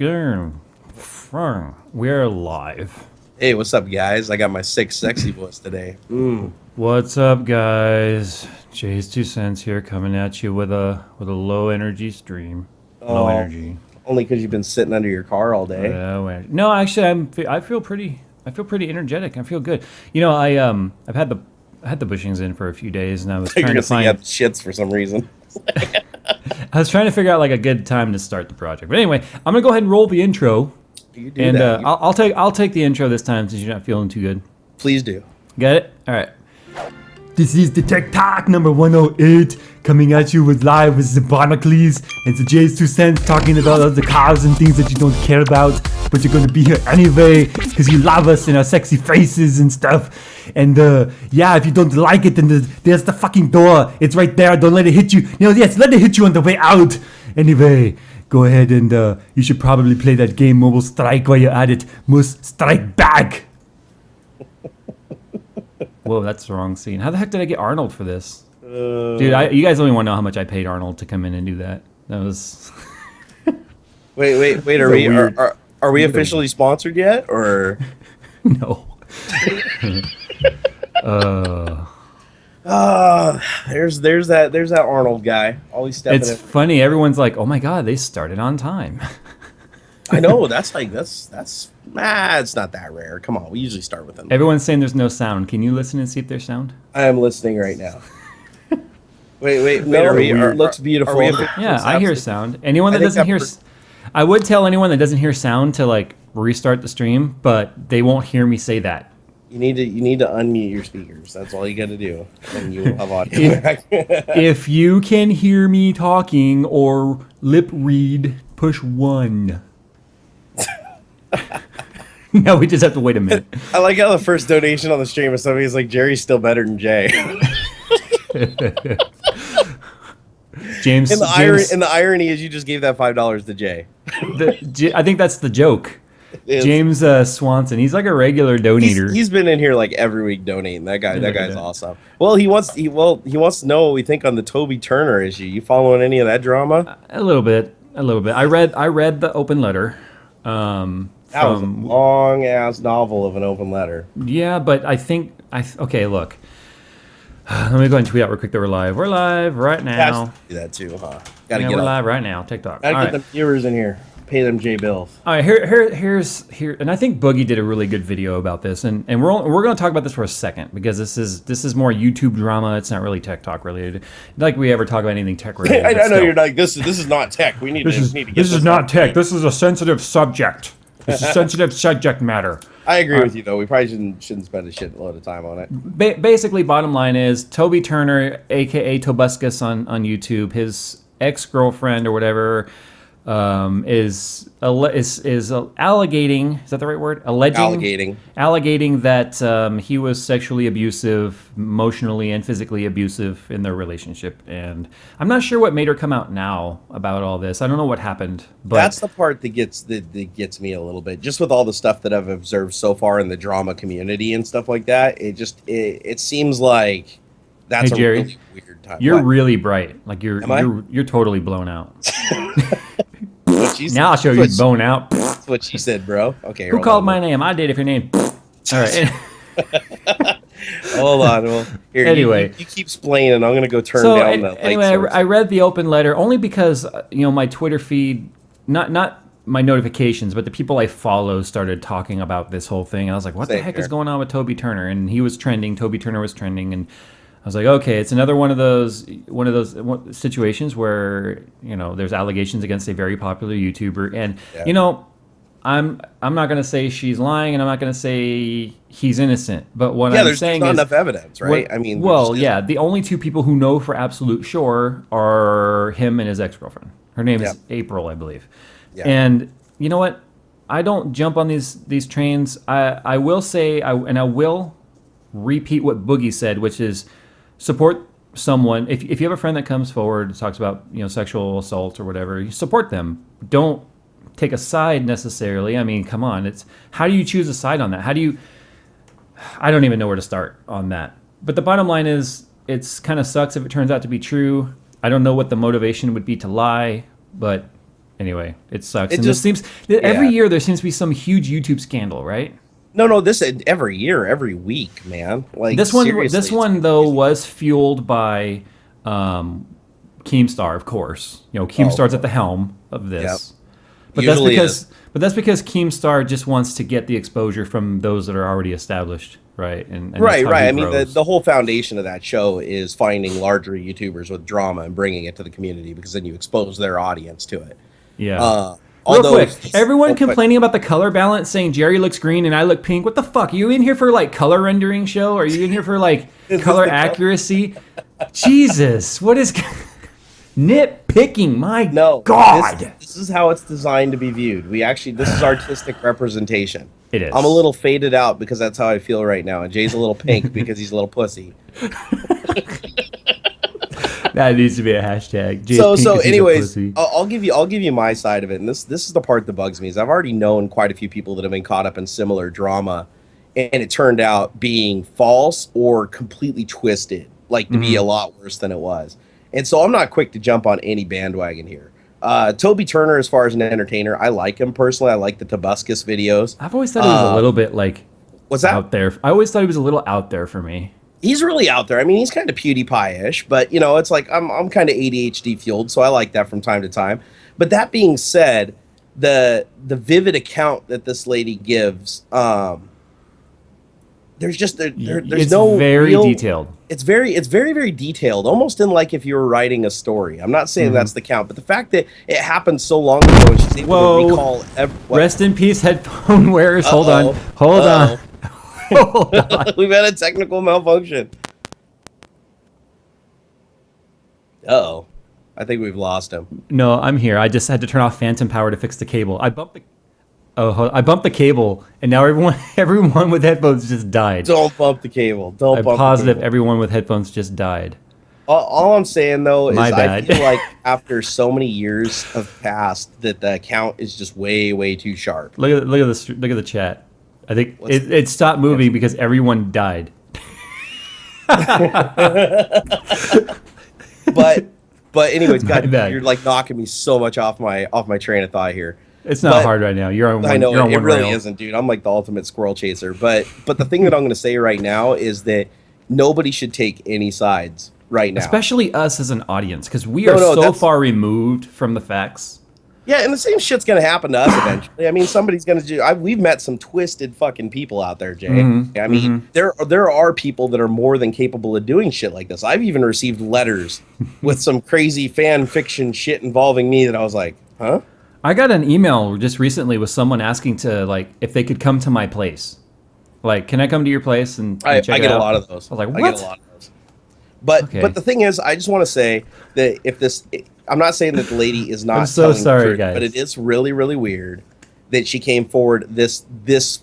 We're live. Hey, what's up, guys? I got my sick, sexy voice today. What's up, guys? JayzTwoCents here, coming at you with a low energy stream. Low Oh, energy. only because you've been sitting under your car all day. No, actually, I feel pretty energetic. I feel good. You know, I've had the bushings in for a few days, and I was You're trying gonna to say you have find. shits for some reason. I was trying to figure out like a good time to start the project. But anyway, I'm gonna go ahead and roll the intro, You do and that. I'll take the intro this time since you're not feeling too good. Please do. Get it? All right. This is the Tech Talk number 108, coming at you with live with Barnacles and the JayzTwoCents talking about other cars and things that you don't care about, but you're gonna be here anyway because you love us and our sexy faces and stuff. And yeah, if you don't like it, then there's the fucking door. It's right there. Don't let it hit you. Yes, let it hit you on the way out. Anyway, go ahead and you should probably play that game Mobile Strike while you're at it. Must strike back. Whoa, that's the wrong scene. How the heck did I get Arnold for this? Dude, you guys only want to know how much I paid Arnold to come in and do that. That was... Wait. Are we officially sponsored yet, or? No. There's that Arnold guy. Always stepping It's in. funny. Everyone's like, oh my God, they started on time. I know. That's it's not that rare. Come on, we usually start with them. Everyone's saying there's no sound. Can you listen and see if there's sound? I am listening right now. Wait. No, it looks beautiful. Yeah, I hear sound. Anyone that think doesn't that hear... I would tell anyone that doesn't hear sound to like restart the stream, but they won't hear me say that. You need to unmute your speakers. That's all you got to do, and you will have audio back. If you can hear me talking or lip read, push 1. No, we just have to wait a minute. I like how the first donation on the stream is somebody's like, Jerry's still better than Jay. James, And the irony is you just gave that $5 to Jay. I think that's the joke. It's- James Swanson, he's like a regular donator. He's been in here like every week donating. That guy's Yeah. awesome. Well, he wants to know what we think on the Toby Turner issue. You following any of that drama? A little bit. I read the open letter. That was a long ass novel of an open letter. Yeah, but okay, look. Let me go ahead and tweet out real quick that we're live. We're live right now. Has to do that too, huh? We're live right now. TikTok. Gotta All get right. the viewers in here. Pay them J bills. All right, here's and I think Boogie did a really good video about this, and we're going to talk about this for a second because this is more YouTube drama. It's not really tech talk related. Like we ever talk about anything tech related. I know you're like this is not tech. We need to get this is not tech. This is a sensitive subject. This is sensitive subject matter. I agree with you though. We probably shouldn't spend a shitload of time on it. Basically, bottom line is Toby Turner, aka Tobuscus on YouTube, his ex-girlfriend or whatever, is alleging, is that the right word? Allegating that he was sexually abusive, emotionally and physically abusive in their relationship. And I'm not sure what made her come out now about all this. I don't know what happened. But that's the part that gets me a little bit. Just with all the stuff that I've observed so far in the drama community and stuff like that, it seems like that's Hey, Jerry, a really weird time. you're What? really bright. Like you're totally blown out. Now I'll show you blown out. That's what she said, bro. Okay. Who called my name? I did if your name. All right. Hold on. Well, here, Anyway. you keep explaining. I'm gonna go turn So down the anyway, light I read the open letter only because my Twitter feed, not my notifications, but the people I follow started talking about this whole thing, and I was like, "What the heck is going on with Toby Turner?" And he was trending. Toby Turner was trending, and I was like, "Okay, it's another one of those situations where there's allegations against a very popular YouTuber, and I'm not gonna say she's lying, and I'm not gonna say he's innocent. But what I'm saying there's is not enough evidence, right? The only two people who know for absolute sure are him and his ex-girlfriend. Her name is April, I believe. Yeah. And you know what? I don't jump on these trains. I will say, I will repeat what Boogie said, which is support someone. If you have a friend that comes forward and talks about sexual assault or whatever, you support them. Don't take a side necessarily. I mean, come on. It's how do you choose a side on that? I don't even know where to start on that. But the bottom line is, it's kind of sucks if it turns out to be true. I don't know what the motivation would be to lie, but Anyway, it sucks. It And just this seems every year there seems to be some huge YouTube scandal, right? No, this every year, every week, man. Like This seriously, one though was fueled by Keemstar, of course. You know, Keemstar's at the helm of this. Yep. But Usually that's because Keemstar just wants to get the exposure from those that are already established, right? And right. I mean, grows. the whole foundation of that show is finding larger YouTubers with drama and bringing it to the community because then you expose their audience to it. Yeah. Real Although, quick, everyone complaining about the color balance, saying Jerry looks green and I look pink. What the fuck? Are you in here for like color rendering show? Are you in here for like color accuracy? Jesus, what is nitpicking? My God, this is how it's designed to be viewed. This is artistic representation. It is. I'm a little faded out because that's how I feel right now, and Jay's a little pink because he's a little pussy. That needs to be a hashtag. Anyways, I'll give you my side of it, and this is the part that bugs me. Is I've already known quite a few people that have been caught up in similar drama, and it turned out being false or completely twisted, like to be a lot worse than it was. And so I'm not quick to jump on any bandwagon here. Toby Turner, as far as an entertainer, I like him personally. I like the Tobuscus videos. I've always thought he was a little bit like what's that? Out there. I always thought he was a little out there for me. He's really out there. I mean, he's kind of PewDiePie-ish, but it's like I'm kind of ADHD fueled, so I like that from time to time. But that being said, the vivid account that this lady gives, there's just there's it's no very detailed. It's very very detailed, almost in like if you were writing a story. I'm not saying that's the count, but the fact that it happened so long ago and she's able to recall. Rest in peace, headphone wearers. Hold on. Hold on. We've had a technical malfunction. Uh-oh. I think we've lost him. No, I'm here. I just had to turn off phantom power to fix the cable. I bumped the cable, and now everyone with headphones just died. Don't bump the cable. I'm positive everyone with headphones just died. All I'm saying, though, is My bad. I feel like after so many years have passed that the account is just way, way too sharp. Look at the chat. I think it stopped moving because everyone died. but anyways, God, you're like knocking me so much off my train of thought here. It's not hard right now. You're on one. I know it really rail. isn't, dude. I'm like the ultimate squirrel chaser. But the thing that I'm going to say right now is that nobody should take any sides right now, especially us as an audience, because we are so far removed from the facts. Yeah, and the same shit's gonna happen to us eventually. I mean, somebody's gonna do. We've met some twisted fucking people out there, Jay. I mean, there are people that are more than capable of doing shit like this. I've even received letters with some crazy fan fiction shit involving me that I was like, huh? I got an email just recently with someone asking to like if they could come to my place. Like, can I come to your place and check it out? I get a lot of those. I was like, what? I get a lot of those. But the thing is, I just want to say that I'm not saying that the lady is not. I'm so sorry, truth, guys. But it is really, really weird that she came forward this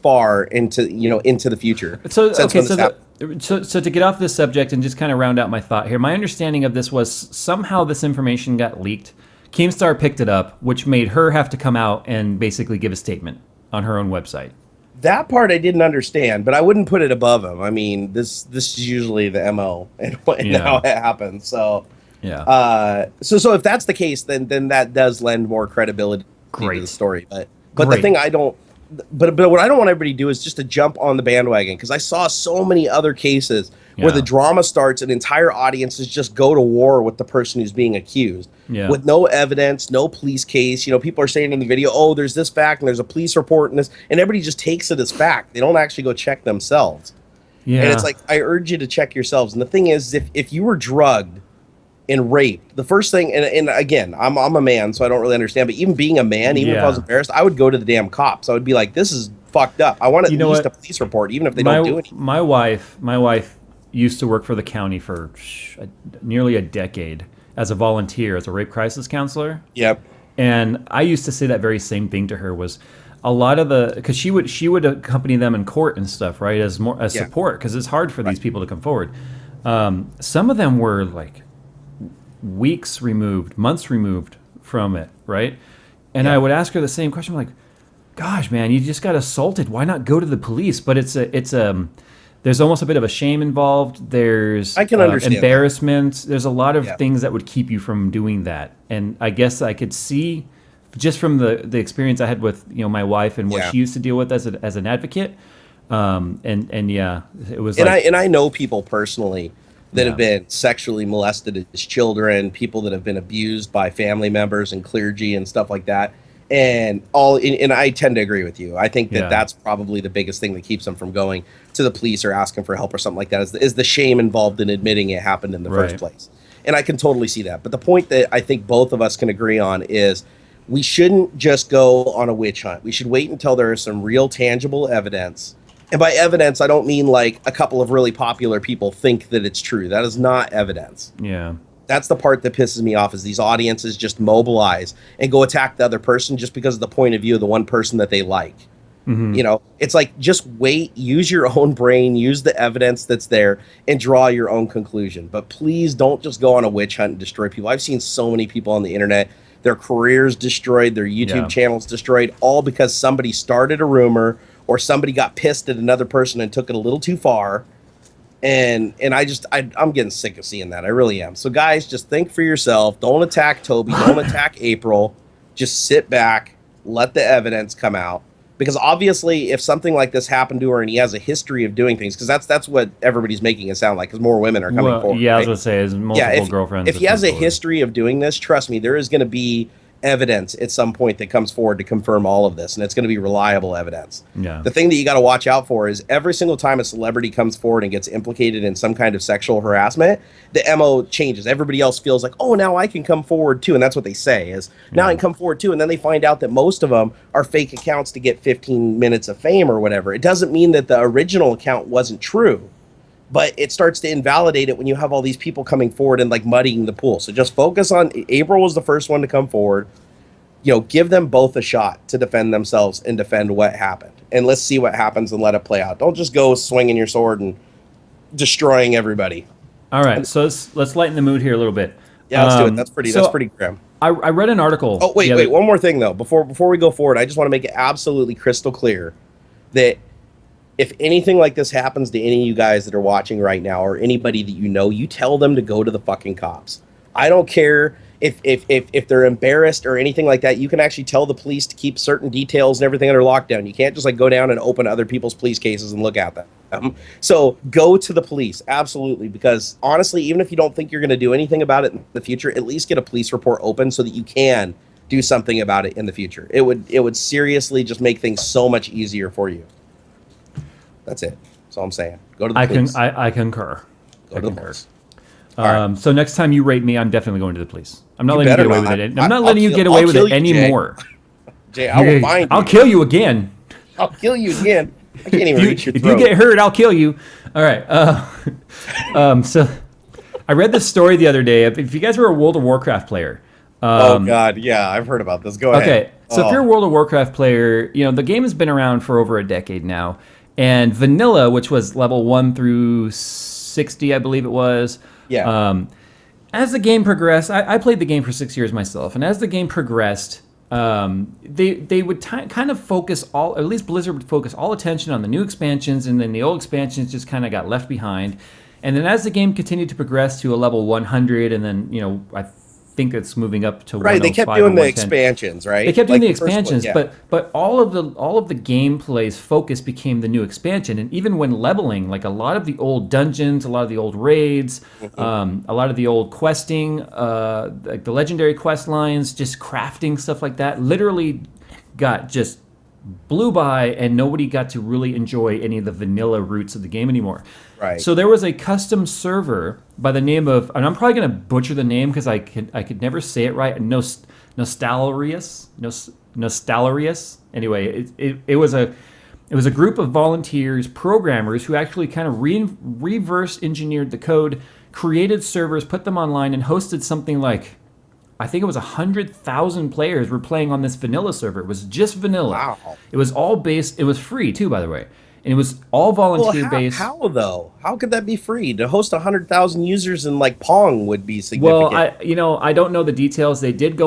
far into the future. So to get off this subject and just kind of round out my thought here, my understanding of this was somehow this information got leaked. Keemstar picked it up, which made her have to come out and basically give a statement on her own website. That part I didn't understand, but I wouldn't put it above him. I mean, this is usually the MO and how it happens. So yeah. So if that's the case, then that does lend more credibility to the story. But the thing I don't. But what I don't want everybody to do is just to jump on the bandwagon, because I saw so many other cases where the drama starts and entire audiences just go to war with the person who's being accused with no evidence, no police case. People are saying in the video, oh, there's this fact and there's a police report and this, and everybody just takes it as fact. They don't actually go check themselves. Yeah. And it's like, I urge you to check yourselves. And the thing is, if you were drugged and raped, the first thing, and again, I'm a man, so I don't really understand, but even being a man, even if I was embarrassed, I would go to the damn cops. I would be like, this is fucked up. I want at least a police report, even if they don't do anything. My wife used to work for the county for nearly a decade as a volunteer, as a rape crisis counselor. Yep. And I used to say that very same thing to her, was a lot of because she would accompany them in court and stuff, right, as support, because it's hard for these people to come forward. Some of them were like weeks removed, months removed from it, right? And I would ask her the same question, like, gosh, man, you just got assaulted. Why not go to the police? But there's almost a bit of a shame involved. There's I can understand embarrassment. There's a lot of things that would keep you from doing that. And I guess I could see just from the experience I had with my wife and what Yeah. she used to deal with as an advocate. And yeah, it was And I know people personally that Yeah. have been sexually molested as children, people that have been abused by family members and clergy and stuff like that. And I tend to agree with you. I think that Yeah. that's probably the biggest thing that keeps them from going to the police or asking for help or something like that is the shame involved in admitting it happened in the Right. first place. And I can totally see that. But the point that I think both of us can agree on is we shouldn't just go on a witch hunt. We should wait until there is some real tangible evidence. And by evidence, I don't mean like a couple of really popular people think that it's true. That is not evidence. Yeah. That's the part that pisses me off is these audiences just mobilize and go attack the other person just because of the point of view of the one person that they like. Mm-hmm. It's like, just wait, use your own brain, use the evidence that's there and draw your own conclusion. But please don't just go on a witch hunt and destroy people. I've seen so many people on the internet, their careers destroyed, their YouTube channels destroyed, all because somebody started a rumor or somebody got pissed at another person and took it a little too far. And I'm getting sick of seeing that. I really am. So guys, just think for yourself. Don't attack Toby. Don't attack April. Just sit back. Let the evidence come out. Because obviously, if something like this happened to her and he has a history of doing things, because that's what everybody's making it sound like, because more women are coming forward. Yeah, right? I was going to say, his multiple girlfriends. If he has a history of doing this, trust me, there is going to be evidence at some point that comes forward to confirm all of this, and it's going to be reliable evidence. Yeah. The thing that you got to watch out for is every single time a celebrity comes forward and gets implicated in some kind of sexual harassment, the MO changes. Everybody else feels like, oh, now I can come forward too, and that's what they say is, now I can come forward too, and then they find out that most of them are fake accounts to get 15 minutes of fame or whatever. It doesn't mean that the original account wasn't true, but it starts to invalidate it when you have all these people coming forward and like muddying the pool. So just focus on April was the first one to come forward. Give them both a shot to defend themselves and defend what happened. And let's see what happens and let it play out. Don't just go swinging your sword and destroying everybody. All right, so let's lighten the mood here a little bit. Yeah, let's do it. That's pretty grim. I read an article. Oh, wait, one more thing though. Before we go forward, I just want to make it absolutely crystal clear that if anything like this happens to any of you guys that are watching right now or anybody that you tell them to go to the fucking cops. I don't care if they're embarrassed or anything like that. You can actually tell the police to keep certain details and everything under lockdown. You can't just like go down and open other people's police cases and look at them. So go to the police, absolutely, because honestly, even if you don't think you're going to do anything about it in the future, at least get a police report open so that you can do something about it in the future. It would seriously just make things so much easier for you. That's it. That's all I'm saying. Go to the police. I concur. Go to the police. So next time you rape me, I'm definitely going to the police. I'm not letting you get away with it. I'm not I'll letting you get away with it anymore. Jay, I will find you. I'll kill you again. I'll kill you again. I can't even reach your If throat. you get hurt, I'll kill you. All right. So I read this story the other day. If you guys were a World of Warcraft player. Oh, God. Yeah, I've heard about this. Go ahead. Okay. So if you're a World of Warcraft player, the game has been around for over a decade now. And vanilla, which was level 1 through 60, I believe it was. Yeah. As the game progressed, I played the game for 6 years myself, and as the game progressed, they would kind of focus at least Blizzard would focus all attention on the new expansions, and then the old expansions just kind of got left behind. And then as the game continued to progress to a level 100, and then I think it's moving up to right. They kept doing the expansions, right? They kept doing the expansions, but all of the gameplay's focus became the new expansion. And even when leveling, like a lot of the old dungeons, a lot of the old raids, a lot of the old questing, like the legendary quest lines, just crafting stuff like that, literally got just blew by, and nobody got to really enjoy any of the vanilla roots of the game anymore. Right. So there was a custom server by the name of, and I'm probably going to butcher the name because I could never say it right. Nostalrius. Anyway, it was a group of volunteers, programmers who actually kind of reverse engineered the code, created servers, put them online, and hosted something like, I think it was 100,000 players were playing on this vanilla server. It was just vanilla. Wow. It was all based. It was free too, by the way. And it was all volunteer based. How though? How could that be free? To host 100,000 users in like Pong would be significant. Well, I don't know the details. They did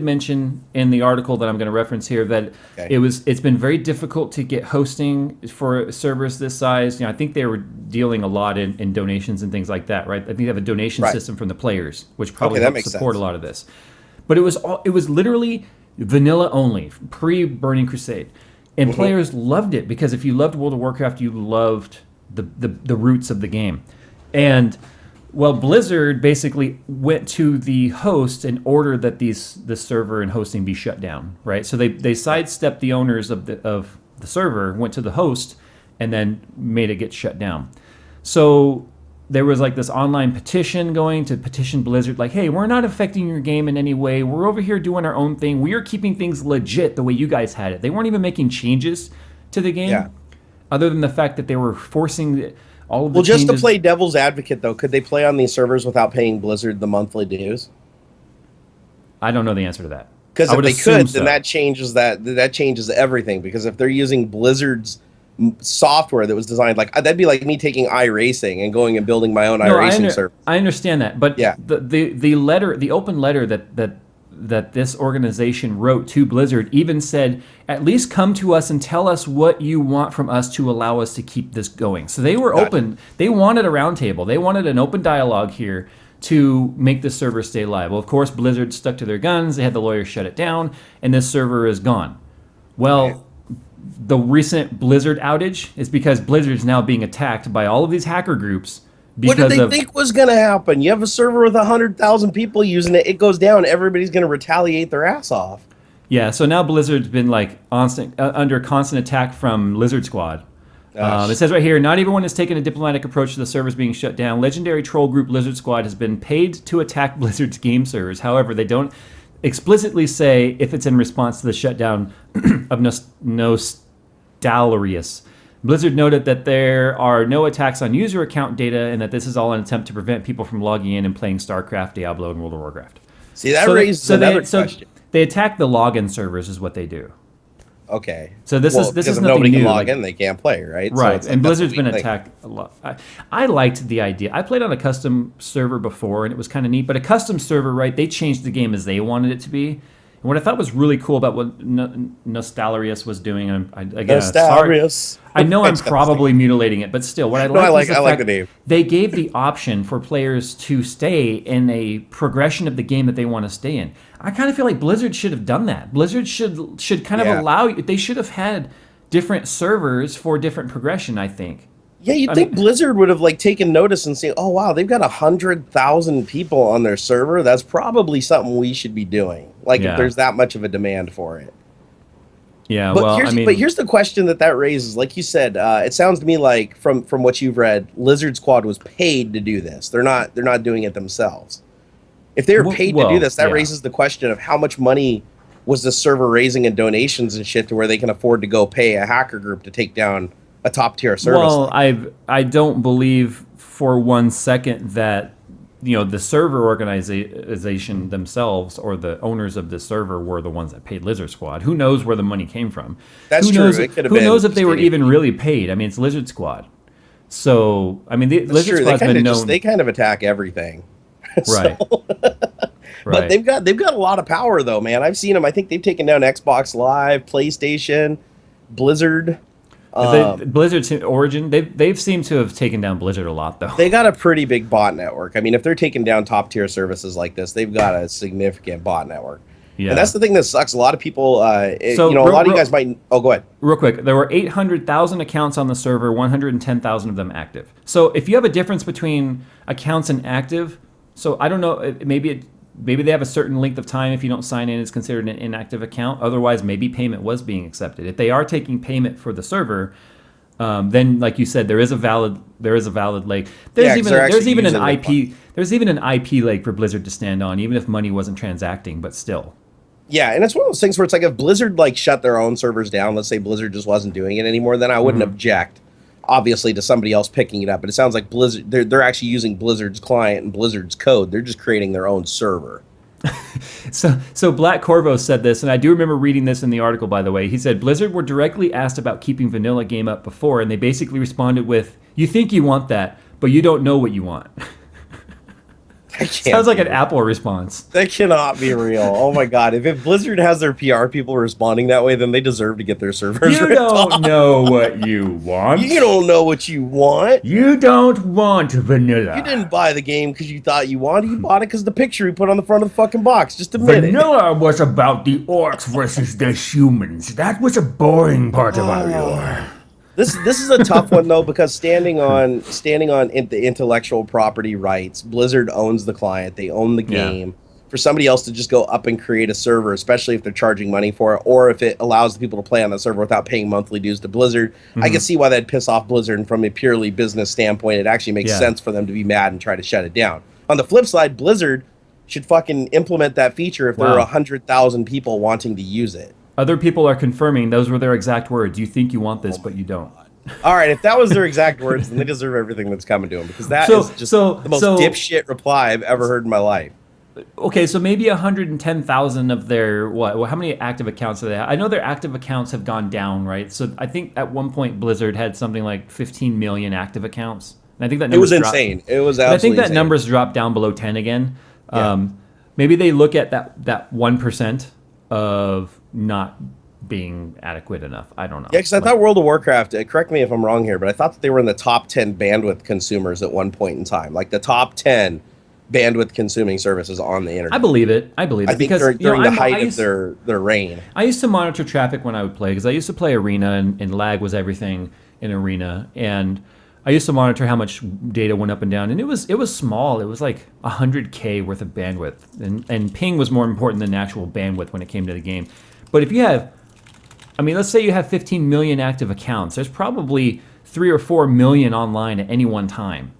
mention in the article that I'm going to reference here that it's been very difficult to get hosting for servers this size. I think they were dealing a lot in donations and things like that, right? I think they have a donation system from the players, which probably helps support a lot of this. But it was literally vanilla only, pre-Burning Crusade. And players loved it because if you loved World of Warcraft, you loved the roots of the game. And well, Blizzard basically went to the host and ordered that the server and hosting be shut down, right? So they sidestepped the owners of the server, went to the host, and then made it get shut down. So there was like this online petition going to petition Blizzard, like, hey, we're not affecting your game in any way. We're over here doing our own thing. We are keeping things legit the way you guys had it. They weren't even making changes to the game, other than the fact that they were forcing all of the changes. Just to play devil's advocate, though, could they play on these servers without paying Blizzard the monthly dues? I don't know the answer to that. Because if they could, then that changes everything. Because if they're using Blizzard's software that was designed, like that'd be like me taking iRacing and going and building my own iRacing server. I understand that, but the open letter that this organization wrote to Blizzard even said, at least come to us and tell us what you want from us to allow us to keep this going. So they were open. They wanted a roundtable. They wanted an open dialogue here to make the server stay live. Well, of course, Blizzard stuck to their guns. They had the lawyers shut it down, and this server is gone. Well, the recent Blizzard outage is because Blizzard is now being attacked by all of these hacker groups. What did they think was going to happen? You have a server with 100,000 people using it. It goes down. Everybody's going to retaliate their ass off. Yeah, so now Blizzard's been like under constant attack from Lizard Squad. It says right here, not everyone has taken a diplomatic approach to the servers being shut down. Legendary troll group Lizard Squad has been paid to attack Blizzard's game servers. However, they don't explicitly say if it's in response to the shutdown of Nostalrius. Blizzard noted that there are no attacks on user account data and that this is all an attempt to prevent people from logging in and playing StarCraft, Diablo, and World of Warcraft. See, that raises another question. They attack the login servers is what they do. Okay. So this is nothing nobody new. Can log in, they can't play, right? Right. So and Blizzard's been attacked a lot. I liked the idea. I played on a custom server before, and it was kind of neat. But a custom server, right? They changed the game as they wanted it to be. And what I thought was really cool about what Nostalrius was doing, again, sorry, I know I'm probably mutilating it, but still, what I like I like the name. They gave the option for players to stay in a progression of the game that they want to stay in. I kind of feel like Blizzard should have done that. Blizzard should kind of allow. They should have had different servers for different progression, I think. Yeah, you'd think Blizzard would have like taken notice and say, "Oh wow, they've got 100,000 people on their server. That's probably something we should be doing." Like if there's that much of a demand for it. Yeah, but here's the question that raises. Like you said, it sounds to me like from what you've read, Lizard Squad was paid to do this. They're not doing it themselves. If they were paid to do this, that raises the question of how much money was the server raising in donations and shit to where they can afford to go pay a hacker group to take down a top tier service. Well, I don't believe for 1 second that the server organization themselves or the owners of the server were the ones that paid Lizard Squad. Who knows where the money came from? That's true. Who knows if they were even really paid? I mean, it's Lizard Squad. So I mean, Lizard Squad's been known. They kind of attack everything. Right. But they've got a lot of power though, man. I've seen them. I think they've taken down Xbox Live, PlayStation, Blizzard. Blizzard's Origin, they've seemed to have taken down Blizzard a lot, though. They got a pretty big bot network. I mean, if they're taking down top tier services like this, they've got a significant bot network. Yeah. And that's the thing that sucks. A lot of people, a lot of you guys might. Oh, go ahead. Real quick, there were 800,000 accounts on the server, 110,000 of them active. So if you have a difference between accounts and active, so I don't know, maybe they have a certain length of time. If you don't sign in, it's considered an inactive account. Otherwise, maybe payment was being accepted. If they are taking payment for the server, then, like you said, there is a valid leg. There's even an IP leg for Blizzard to stand on, even if money wasn't transacting. But still. Yeah, and it's one of those things where it's like if Blizzard shut their own servers down, let's say Blizzard just wasn't doing it anymore, then I wouldn't object, obviously, to somebody else picking it up. But it sounds like Blizzard, they're actually using Blizzard's client and Blizzard's code. They're just creating their own server. So Black Corvo said this, and I do remember reading this in the article, by the way. He said, Blizzard were directly asked about keeping vanilla game up before, and they basically responded with, you think you want that, but you don't know what you want. Sounds like an Apple response. That cannot be real. Oh my god! If Blizzard has their PR people responding that way, then they deserve to get their servers. You don't know what you want. You don't know what you want. You don't want vanilla. You didn't buy the game because you thought you wanted. You bought it because the picture we put on the front of the fucking box. Just admit it. Vanilla was about the orcs versus the humans. That was a boring part of our lore. This is a tough one though, because standing on the intellectual property rights, Blizzard owns the client, they own the game. For somebody else to just go up and create a server, especially if they're charging money for it, or if it allows the people to play on the server without paying monthly dues to Blizzard, I can see why that'd piss off Blizzard. And from a purely business standpoint, it actually makes sense for them to be mad and try to shut it down. On the flip side, Blizzard should fucking implement that feature if there are 100,000 people wanting to use it. Other people are confirming those were their exact words. You think you want this, but you don't. All right, if that was their exact words, then they deserve everything that's coming to them, because that is just the most dipshit reply I've ever heard in my life. Okay, so maybe 110,000 of their how many active accounts do they have? I know their active accounts have gone down, right? So I think at one point Blizzard had something like 15 million active accounts. And I think that it was insane. It was absolutely I think that insane. number's dropped down below 10 again. Yeah. Maybe they look at that 1% of not being adequate enough. I don't know. Yeah, because I thought World of Warcraft, correct me if I'm wrong here, but I thought that they were in the top 10 bandwidth consumers at one point in time. Like the top 10 bandwidth consuming services on the internet. I believe it. I think because during the height of their reign. I used to monitor traffic when I would play, because I used to play Arena, and lag was everything in Arena. And I used to monitor how much data went up and down, and it was small. It was like 100K worth of bandwidth, and ping was more important than actual bandwidth when it came to the game. But if you have, let's say you have 15 million active accounts, there's probably 3 or 4 million online at any one time.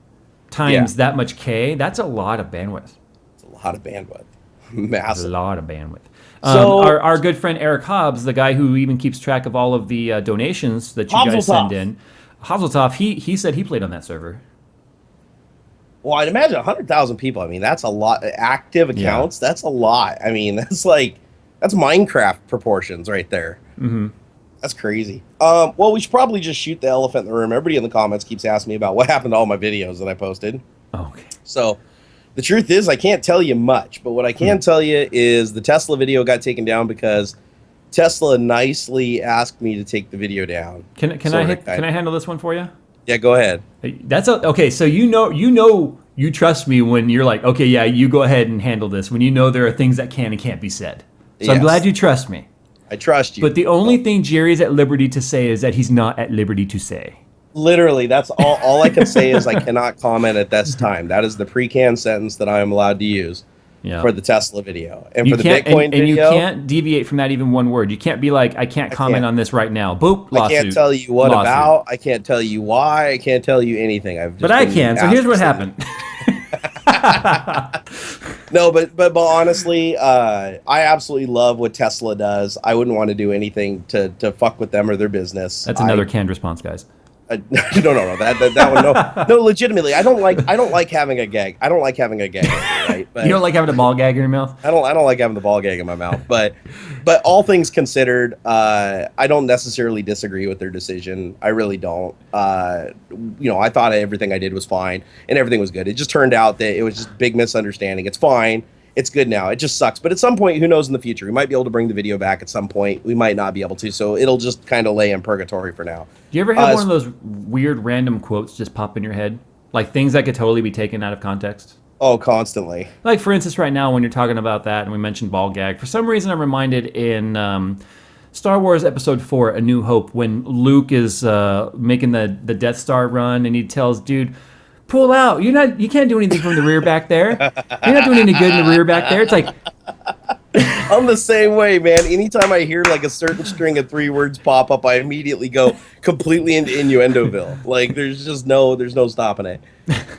Times that much K, that's a lot of bandwidth. It's a lot of bandwidth. Massive. A lot of bandwidth. So our good friend Eric Hobbs, the guy who even keeps track of all of the donations that you guys send in, Hazeltoff, he said he played on that server. Well, I'd imagine 100,000 people. That's a lot. Active accounts, that's a lot. That's Minecraft proportions right there. Mm-hmm. That's crazy. Well, we should probably just shoot the elephant in the room. Everybody in the comments keeps asking me about what happened to all my videos that I posted. Okay. So the truth is I can't tell you much, but what I can tell you is the Tesla video got taken down because Tesla nicely asked me to take the video down. Can I handle this one for you? Yeah, go ahead. Okay. So you trust me when you're like, okay, yeah, you go ahead and handle this. When you know there are things that can and can't be said. So I'm glad you trust me. I trust you. But the only thing Jerry's at liberty to say is that he's not at liberty to say. Literally, that's all I can say is I cannot comment at this time. That is the pre-canned sentence that I am allowed to use for the Tesla video. And for the Bitcoin video... And you can't deviate from that even one word. You can't be like, I can't comment on this right now. Boop, lawsuit. I can't tell you what about. I can't tell you why. I can't tell you anything. But I can, so here's what happened. No, but honestly, I absolutely love what Tesla does. I wouldn't want to do anything to fuck with them or their business. That's another canned response, guys. No. That one, no. Legitimately, I don't like having a gag. I don't like having a gag. Right? But you don't like having a ball gag in your mouth? I don't like having the ball gag in my mouth. But all things considered, I don't necessarily disagree with their decision. I really don't. I thought everything I did was fine and everything was good. It just turned out that it was just a big misunderstanding. It's fine. It's good now. It just sucks. But at some point, who knows in the future? We might be able to bring the video back at some point. We might not be able to. So it'll just kind of lay in purgatory for now. Do you ever have one of those weird random quotes just pop in your head? Like things that could totally be taken out of context? Oh, constantly. Like, for instance, right now when you're talking about that and we mentioned ball gag, for some reason I'm reminded in Star Wars Episode 4, A New Hope, when Luke is making the Death Star run and he tells dude, pull out. You can't do anything from the rear back there. You're not doing any good in the rear back there. It's like... I'm the same way, man. Anytime I hear like a certain string of 3 words pop up, I immediately go completely into innuendoville. Like there's no stopping it.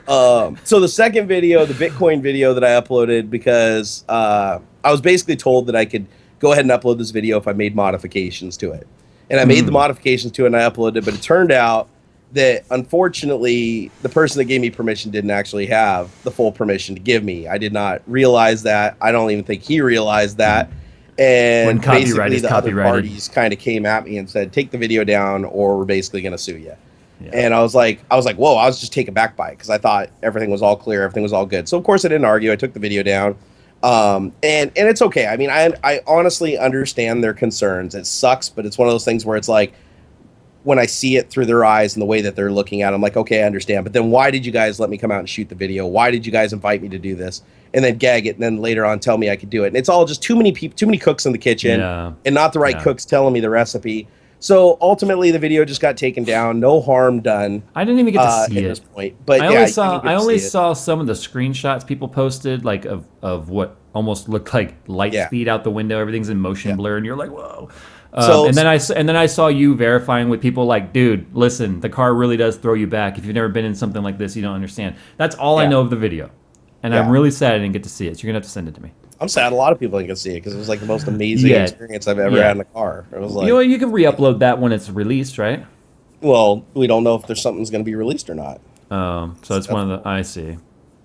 So the second video, the Bitcoin video that I uploaded, because I was basically told that I could go ahead and upload this video if I made modifications to it. And I made the modifications to it and I uploaded it, but it turned out that unfortunately the person that gave me permission didn't actually have the full permission to give me. I did not realize that. I don't even think he realized that. And basically the other parties kind of came at me and said, take the video down or we're basically going to sue you. Yeah. And I was like, whoa, I was just taken back by it because I thought everything was all clear, everything was all good. So of course I didn't argue. I took the video down. And it's okay. I mean, I honestly understand their concerns. It sucks, but it's one of those things where it's like, when I see it through their eyes and the way that they're looking at it, I'm like, okay, I understand. But then why did you guys let me come out and shoot the video? Why did you guys invite me to do this? And then gag it, and then later on tell me I could do it. And it's all just too many people, too many cooks in the kitchen, and not the right cooks telling me the recipe. So ultimately, the video just got taken down. No harm done. I didn't even get to see it at this point. But I only saw some of the screenshots people posted, like of what almost looked like light speed out the window. Everything's in motion blur, and you're like, whoa. And then I saw you verifying with people like, dude, listen, the car really does throw you back. If you've never been in something like this, you don't understand. That's all I know of the video, and I'm really sad I didn't get to see it. So you're gonna have to send it to me. I'm sad a lot of people didn't get to see it because it was like the most amazing experience I've ever had in a car. It was like, you know what, you can re-upload that when it's released, right? Well, we don't know if there's something's going to be released or not. So it's one of the. I see.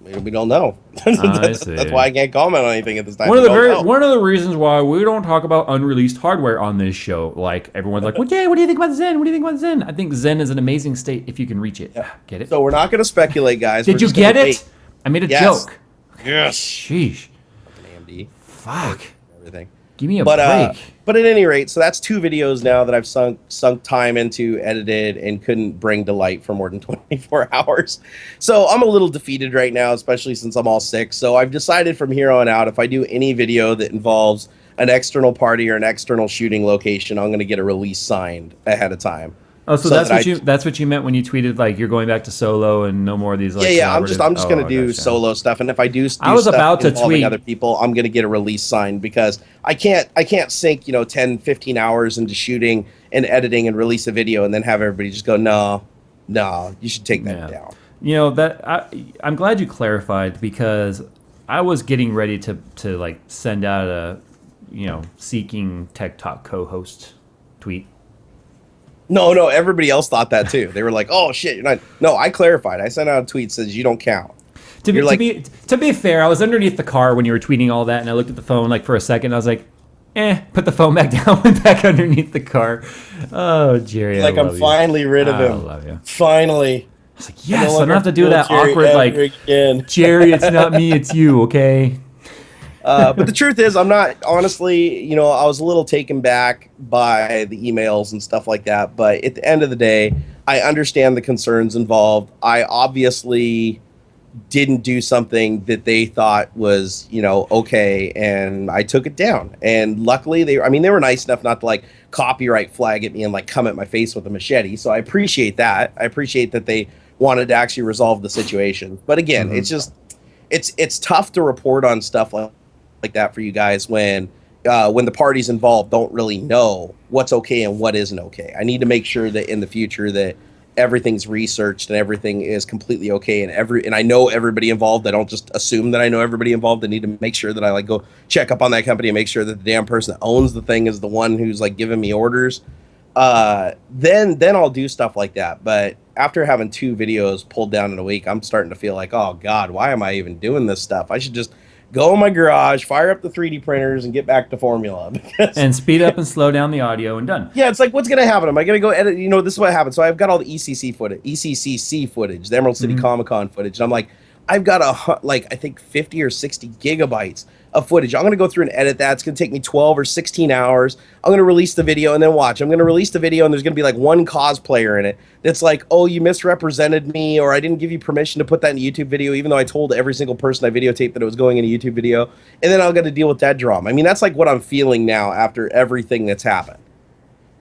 We don't know. I see. That's why I can't comment on anything at this time. One of the reasons why we don't talk about unreleased hardware on this show. Like everyone's like, well, Jay, what do you think about Zen? What do you think about Zen? I think Zen is an amazing state if you can reach it. Yeah. Get it? So we're not going to speculate, guys. Did you get it? I made a joke. Yes. Sheesh. AMD. Fuck. Everything. Give me a break. But at any rate, so that's 2 videos now that I've sunk time into, edited, and couldn't bring to light for more than 24 hours. So I'm a little defeated right now, especially since I'm all sick. So I've decided from here on out, if I do any video that involves an external party or an external shooting location, I'm going to get a release signed ahead of time. Oh, so that's what you meant when you tweeted like you're going back to solo and no more of these like I'm just going to do solo stuff, and if I do I was stuff about to involving tweet other people, I'm going to get a release signed because I can't sink 10-15 hours into shooting and editing and release a video and then have everybody just go no you should take that down. You know that I'm glad you clarified because I was getting ready to like send out a seeking Tech Talk co-host tweet. No, everybody else thought that too. They were like, "Oh shit, you're not." No, I clarified. I sent out a tweet that says you don't count. To be fair, I was underneath the car when you were tweeting all that, and I looked at the phone like for a second. I was like, put the phone back down, went back underneath the car. Oh, Jerry, like I'm finally rid of him. I love you. Finally. I was like, yes, I don't have to do that awkward like, Jerry, it's not me, it's you, okay? But the truth is, I'm not, honestly, I was a little taken back by the emails and stuff like that. But at the end of the day, I understand the concerns involved. I obviously didn't do something that they thought was, okay. And I took it down. And luckily, they were nice enough not to like copyright flag at me and like come at my face with a machete. So I appreciate that. I appreciate that they wanted to actually resolve the situation. But again, it's just, it's tough to report on stuff like that for you guys when the parties involved don't really know what's okay and what isn't okay. I need to make sure that in the future that everything's researched and everything is completely okay and I know everybody involved. I don't just assume that I know everybody involved. I need to make sure that I like go check up on that company and make sure that the damn person that owns the thing is the one who's like giving me orders. Then I'll do stuff like that. But after having 2 videos pulled down in a week, I'm starting to feel like, oh God, why am I even doing this stuff? I should just go in my garage, fire up the 3D printers, and get back to Formula. And speed up and slow down the audio and done. Yeah, it's like, what's going to happen? Am I going to go edit? This is what happened. So I've got all the ECCC footage, the Emerald City Comic-Con footage. And I'm like, I've got I think 50 or 60 gigabytes of footage. I'm going to go through and edit that. It's going to take me 12 or 16 hours. I'm going to release the video and then watch. I'm going to release the video and there's going to be like one cosplayer in it that's like, oh, you misrepresented me, or I didn't give you permission to put that in a YouTube video, even though I told every single person I videotaped that it was going in a YouTube video. And then I'll get to deal with that drama. I mean, that's like what I'm feeling now after everything that's happened.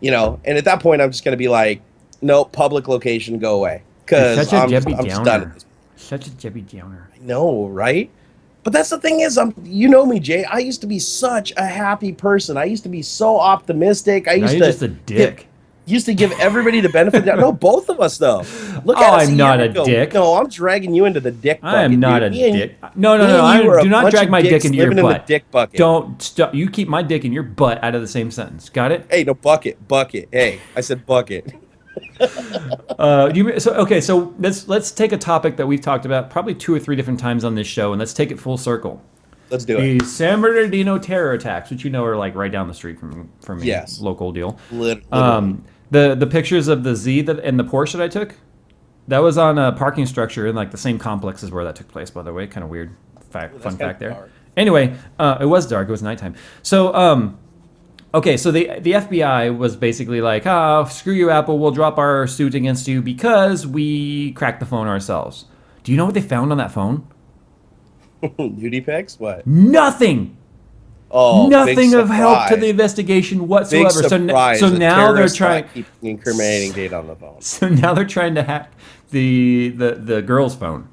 And at that point, I'm just going to be like, nope, public location, go away. Because I'm just done at this point. Such a Debbie Downer. I know, right? But that's the thing is, you know me, Jay. I used to be such a happy person. I used to be so optimistic. You're just a dick. Used to give everybody the benefit. No, both of us though. Look at us. I'm not a dick. No, I'm dragging you into the dick bucket. I am not a dick. No. Do not drag my dick into your butt. Dick bucket. Don't stop. You keep my dick in your butt out of the same sentence. Got it? Hey, no, bucket. Hey, I said bucket. So let's take a topic that we've talked about probably 2 or 3 different times on this show, and let's take it full circle. Let's do it. The San Bernardino terror attacks, which are like right down the street from me. Yes. Local deal. Literally. The pictures of the Z and the Porsche that I took. That was on a parking structure in like the same complex as where that took place. By the way, kind of weird fun fact there. Dark. Anyway, it was dark. It was nighttime. So okay, so the FBI was basically like, screw you, Apple. We'll drop our suit against you because we cracked the phone ourselves. Do you know what they found on that phone? Nudie pics? What? Nothing. Oh, nothing of help to the investigation whatsoever. Big surprise. So now they're trying keep incriminating data on the phone. So now they're trying to hack the girl's phone.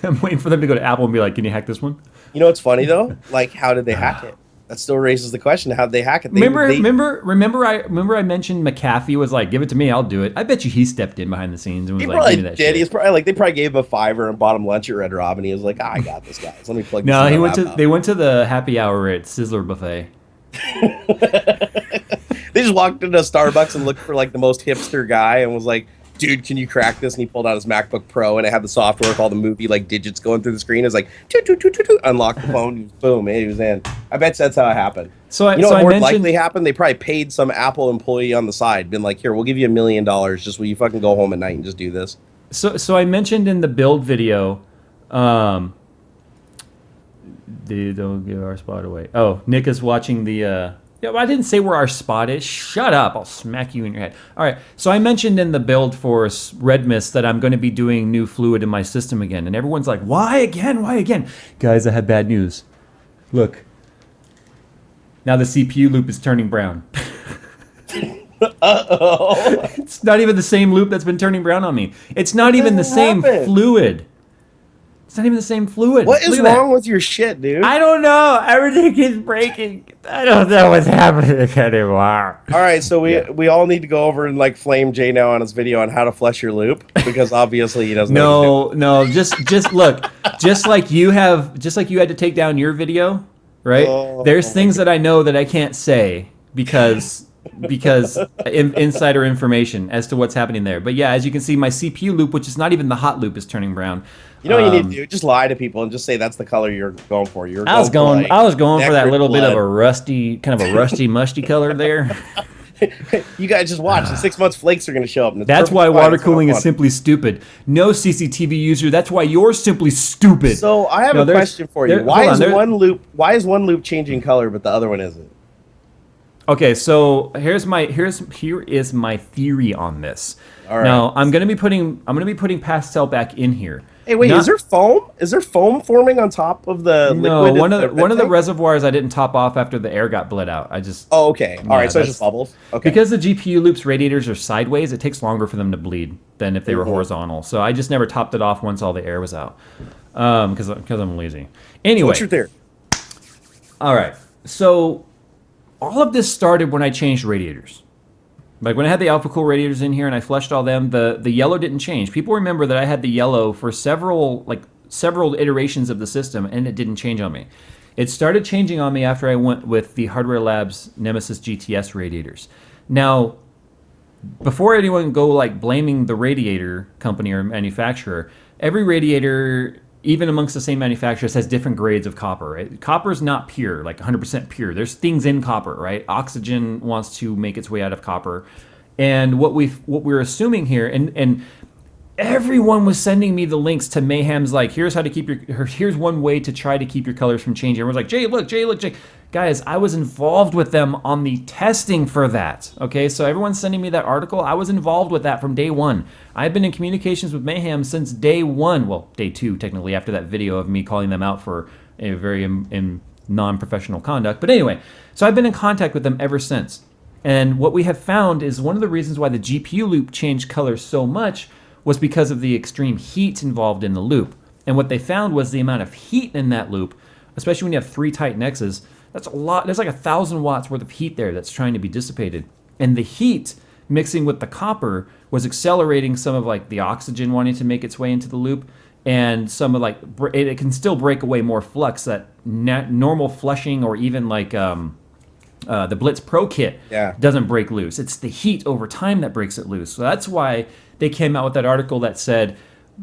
I'm waiting for them to go to Apple and be like, "Can you hack this one?" You know what's funny though? Like, how did they hack it? That still raises the question: how did they hack it? Remember I mentioned McAfee was like, "Give it to me, I'll do it." I bet you he stepped in behind the scenes and was like, "Give me that shit." He's probably like, they probably gave him a $5 and bought him lunch at Red Robin. He was like, "I got this, guys. Let me plug." No, they went to the happy hour at Sizzler buffet. They just walked into Starbucks and looked for like the most hipster guy and was like, "Dude, can you crack this?" And he pulled out his MacBook Pro and it had the software with all the movie like digits going through the screen. It was like, toot, toot, toot, toot, toot. Unlocked the phone, boom, he was in. I bet that's how it happened. What more likely happened? They probably paid some Apple employee on the side, been like, "Here, we'll give you $1 million. Just will you fucking go home at night and just do this?" So I mentioned in the build video, don't give our spot away. Oh, Nick is watching the. Yeah, I didn't say where our spot is. Shut up! I'll smack you in your head. All right. So I mentioned in the build for Red Mist that I'm going to be doing new fluid in my system again, and everyone's like, "Why again? Why again?" Guys, I have bad news. Look. Now the CPU loop is turning brown. Uh-oh. It's not even the same loop that's been turning brown on me. It's not even the same fluid. It's not even the same fluid. What is wrong with your shit, dude? I don't know. Everything is breaking. I don't know what's happening anymore. All right, so we all need to go over and like flame Jay now on his video on how to flush your loop because obviously he doesn't. No. Just look. Just like you had to take down your video, right? There's things that I know that I can't say because insider information as to what's happening there. But yeah, as you can see, my CPU loop, which is not even the hot loop, is turning brown. You know what you need to do? Just lie to people and just say that's the color you're going for. I was going for that little bit of a rusty, musty color there. You guys just watch. In 6 months, flakes are going to show up. That's why water cooling is simply stupid. No CCTV user. That's why you're simply stupid. So I have a question for you. Why is one loop changing color but the other one isn't? Okay, so here is my theory on this. All right. Now I'm gonna be putting pastel back in here. Hey, wait, is there foam? Is there foam forming on top of the liquid? No, one of the reservoirs I didn't top off after the air got bled out. Oh, okay. All right, so it's just bubbles. Okay. Because the GPU loops radiators are sideways, it takes longer for them to bleed than if they were horizontal. So I just never topped it off once all the air was out. Because I'm lazy. Anyway. What's your theory? All right. So all of this started when I changed radiators. Like when I had the AlphaCool radiators in here and I flushed all them, the yellow didn't change. People remember that I had the yellow for several iterations of the system and it didn't change on me. It started changing on me after I went with the Hardware Labs Nemesis GTS radiators. Now, before anyone go like blaming the radiator company or manufacturer, every radiator, even amongst the same manufacturers, has different grades of copper, right? Copper is not pure, like 100% pure. There's things in copper, right? Oxygen wants to make its way out of copper. And what we're assuming here, and everyone was sending me the links to Mayhem's, like, here's one way to try to keep your colors from changing. Everyone's like, Jay, look. Guys, I was involved with them on the testing for that, okay? So everyone's sending me that article. I was involved with that from day one. I've been in communications with Mayhem since day one. Well, day two, technically, after that video of me calling them out for a very non-professional conduct. But anyway, so I've been in contact with them ever since. And what we have found is one of the reasons why the GPU loop changed color so much was because of the extreme heat involved in the loop. And what they found was the amount of heat in that loop, especially when you have 3 Titan X's, that's a lot. There's like 1,000 watts worth of heat there that's trying to be dissipated. And the heat mixing with the copper was accelerating some of like the oxygen wanting to make its way into the loop, and some of like it can still break away more flux that normal flushing or even like the Blitz Pro kit doesn't break loose. It's the heat over time that breaks it loose. So that's why they came out with that article that said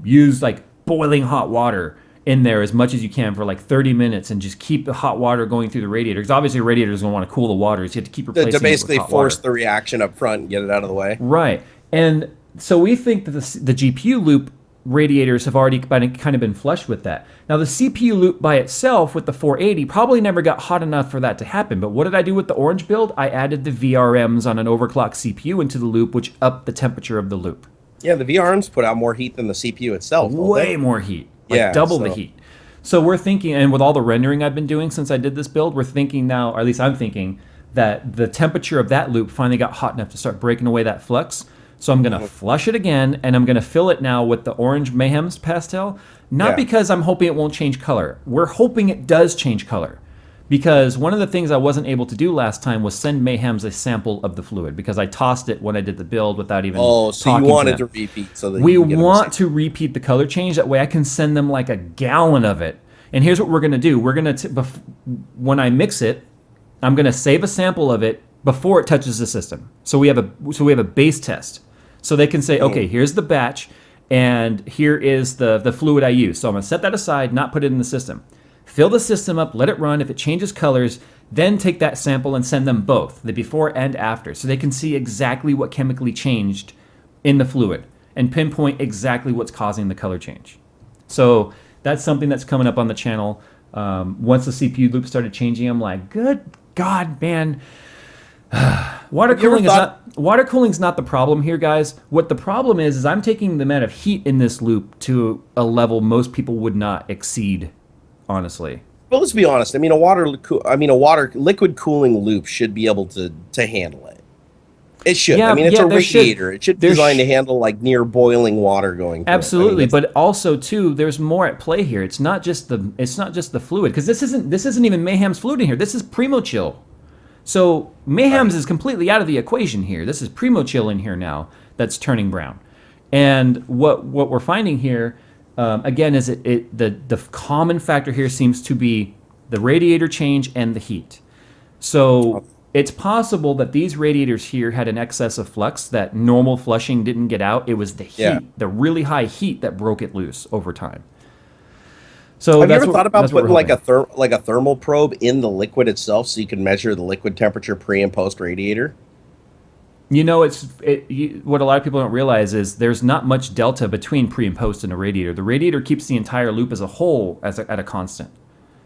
use like boiling hot water in there as much as you can for like 30 minutes and just keep the hot water going through the radiator. Because obviously radiators don't want to cool the water, so you have to keep replacing to basically it with hot force water. The reaction up front and get it out of the way. Right. And So we think that the GPU loop radiators have already kind of been flushed with that. Now the CPU loop by itself with the 480 probably never got hot enough for that to happen. But what did I do with the orange build? I added the VRMs on an overclocked CPU into the loop, which upped the temperature of the loop. Yeah, the VRMs put out more heat than the CPU itself. Way more heat, like double the heat. So we're thinking, and with all the rendering I've been doing since I did this build, we're thinking now, or at least I'm thinking, that the temperature of that loop finally got hot enough to start breaking away that flux. So I'm going to flush it again, and I'm going to fill it now with the orange Mayhem's pastel. Not because I'm hoping it won't change color. We're hoping it does change color. Because one of the things I wasn't able to do last time was send Mayhem's a sample of the fluid, because I tossed it when I did the build without even so you wanted to repeat. So that we want to repeat the color change. That way I can send them like a gallon of it. And here's what we're going to do. We're going to, when I mix it, I'm going to save a sample of it before it touches the system. So we have a base test. So they can say, okay, here's the batch, and here is the fluid I use. So I'm going to set that aside, not put it in the system. Fill the system up, let it run. If it changes colors, then take that sample and send them both, the before and after, so they can see exactly what chemically changed in the fluid and pinpoint exactly what's causing the color change. So that's something that's coming up on the channel. Once the CPU loop started changing, I'm like, good God, man. Water cooling's not the problem here, guys. What the problem is I'm taking the amount of heat in this loop to a level most people would not exceed, honestly. Well, let's be honest. I mean, a liquid cooling loop should be able to handle it. It should. I mean, it's a radiator. It should be designed to handle like near boiling water going through. Absolutely, but also too, there's more at play here. It's not just the fluid, because this isn't even Mayhem's fluid in here. This is Primo Chill. So Mayhem's is completely out of the equation here. This is Primo Chill in here now that's turning brown. And what we're finding here, again, is the common factor here seems to be the radiator change and the heat. So it's possible that these radiators here had an excess of flux that normal flushing didn't get out. It was the heat, the really high heat, that broke it loose over time. So have you ever thought about putting like a thermal probe in the liquid itself so you can measure the liquid temperature pre and post radiator? You know, what a lot of people don't realize is there's not much delta between pre and post in a radiator. The radiator keeps the entire loop as a whole at a constant.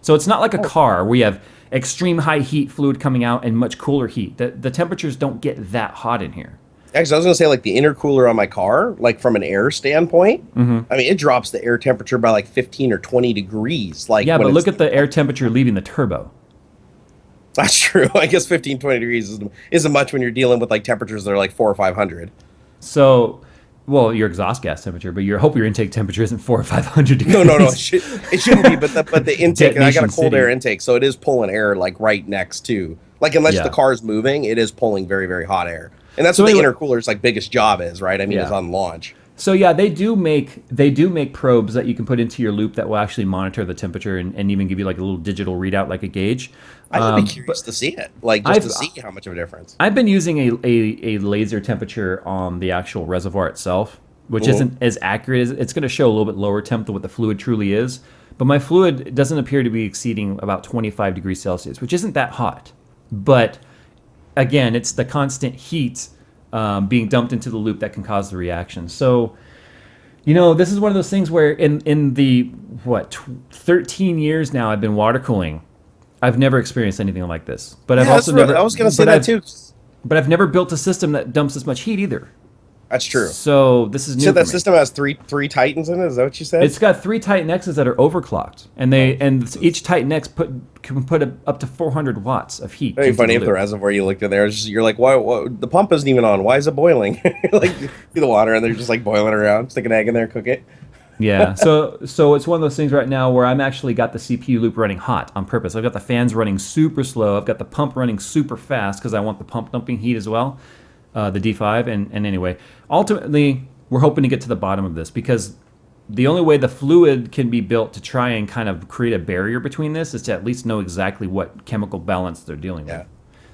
So it's not like a car where you have extreme high heat fluid coming out and much cooler heat. The temperatures don't get that hot in here. Actually, I was going to say, like, the intercooler on my car, like, from an air standpoint, I mean, it drops the air temperature by, like, 15 or 20 degrees. Like, yeah, but look at the air temperature leaving the turbo. That's true. I guess 15, 20 degrees isn't much when you're dealing with, like, temperatures that are, like, 400 or 500. So, well, your exhaust gas temperature, but hope your intake temperature isn't 400 or 500 degrees. No. It shouldn't be, but the intake, and I got a cold air intake, so it is pulling air, like, right next to, like, unless the car's moving, it is pulling very, very hot air. And that's what the intercooler's like biggest job is, right? I mean, it's on launch. So yeah, they do make probes that you can put into your loop that will actually monitor the temperature and even give you like a little digital readout, like a gauge. I'd be curious to see it, like just to see how much of a difference. I've been using a laser temperature on the actual reservoir itself, which isn't as accurate. It's going to show a little bit lower temp than what the fluid truly is. But my fluid doesn't appear to be exceeding about 25 degrees Celsius, which isn't that hot. But again, it's the constant heat being dumped into the loop that can cause the reaction. So, you know, this is one of those things where in the 13 years now I've been water cooling, I've never experienced anything like this. But I've also never. I was going to say that too. But I've never built a system that dumps as much heat either. That's true. So this is new. So that system has three Titans in it. Is that what you said? It's got 3 Titan X's that are overclocked, and each Titan X can put up to 400 watts of heat. Very funny if the reservoir you looked in there, you're like, why? The pump isn't even on. Why is it boiling? Like you see the water, and they're just like boiling around. Stick an egg in there, cook it. Yeah. So it's one of those things right now where I'm actually got the CPU loop running hot on purpose. I've got the fans running super slow. I've got the pump running super fast because I want the pump dumping heat as well. The D5, and anyway, ultimately, we're hoping to get to the bottom of this, because the only way the fluid can be built to try and kind of create a barrier between this is to at least know exactly what chemical balance they're dealing with.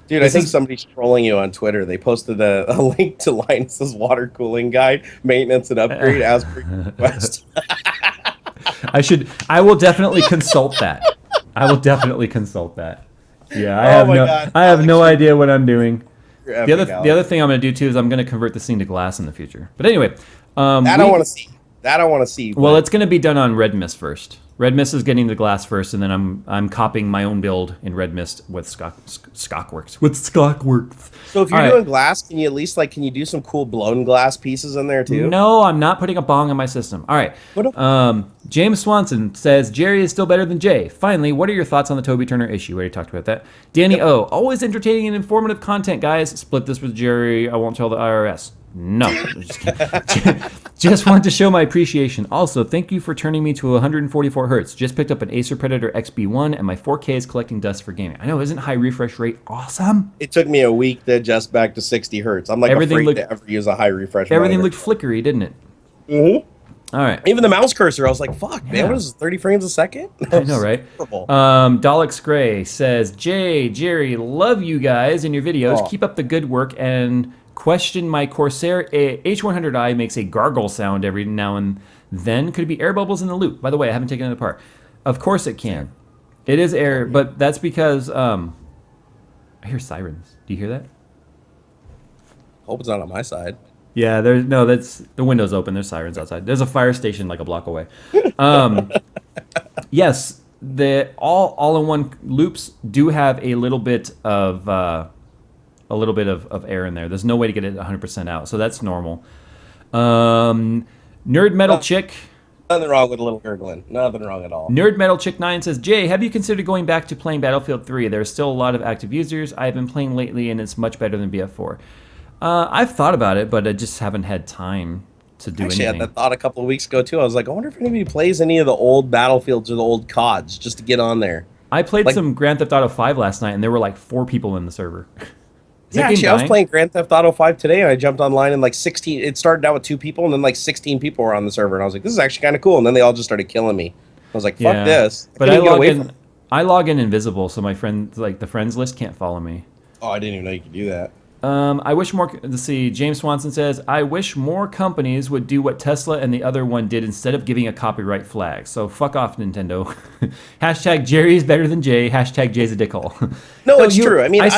Dude, I think somebody's trolling you on Twitter. They posted a link to Linus's water cooling guide, maintenance and upgrade as per request. I will definitely consult that. Yeah, I have no idea what I'm doing. The other thing I'm going to do too is I'm going to convert this thing to glass in the future. But anyway, that I want to see. That I want to see. Well, it's going to be done on Red Mist first. Red Mist is getting the glass first, and then I'm copying my own build in Red Mist with Skokworks. So if you're doing glass, can you at least can you do some cool blown glass pieces in there too? No, I'm not putting a bong in my system. All right. James Swanson says Jerry is still better than Jay. Finally, what are your thoughts on the Toby Turner issue? We already talked about that. Danny O, always entertaining and informative content, guys. Split this with Jerry. I won't tell the IRS. No, just wanted to show my appreciation. Also, thank you for turning me to 144 hertz. Just picked up an Acer Predator XB1, and my 4K is collecting dust for gaming. I know, isn't high refresh rate awesome? It took me a week to adjust back to 60 hertz. I'm afraid to ever use a high refresh. Everything looked flickery, didn't it? Mm-hmm. All right. Even the mouse cursor, I was like, "Fuck, man, what is this, 30 frames a second?" I know, right? Daleks Gray says, Jerry, love you guys in your videos. Keep up the good work and question my Corsair H100i makes a gargle sound every now and then. Could it be air bubbles in the loop? By the way, I haven't taken it apart. Of course it can. It is air, but that's because I hear sirens. Do you hear that? Hope it's not on my side. Yeah, that's the window's open. There's sirens outside. There's a fire station like a block away. Yes, the all-in-one loops do have a little bit of air in there. There's no way to get it 100% out, so that's normal. Nerd Metal Chick. Nothing wrong with a little gurgling. Nothing wrong at all. Nerd Metal Chick 9 says, Jay, have you considered going back to playing Battlefield 3? There's still a lot of active users. I've been playing lately, and it's much better than BF4. I've thought about it, but I just haven't had time to do anything. I had that thought a couple of weeks ago, too. I was like, I wonder if anybody plays any of the old Battlefields or the old CODs just to get on there. I played some Grand Theft Auto 5 last night, and there were like 4 people in the server. Yeah, actually, I was playing Grand Theft Auto 5 today, and I jumped online, and 16... It started out with 2 people, and then 16 people were on the server, and I was like, this is actually kind of cool, and then they all just started killing me. I was like, fuck this. But I log in invisible, so my friends, the friends list can't follow me. Oh, I didn't even know you could do that. I wish more... Let's see. James Swanson says, I wish more companies would do what Tesla and the other one did instead of giving a copyright flag. So fuck off, Nintendo. Hashtag Jerry's better than Jay. Hashtag Jay's a dickhole. No, it's true. I mean, I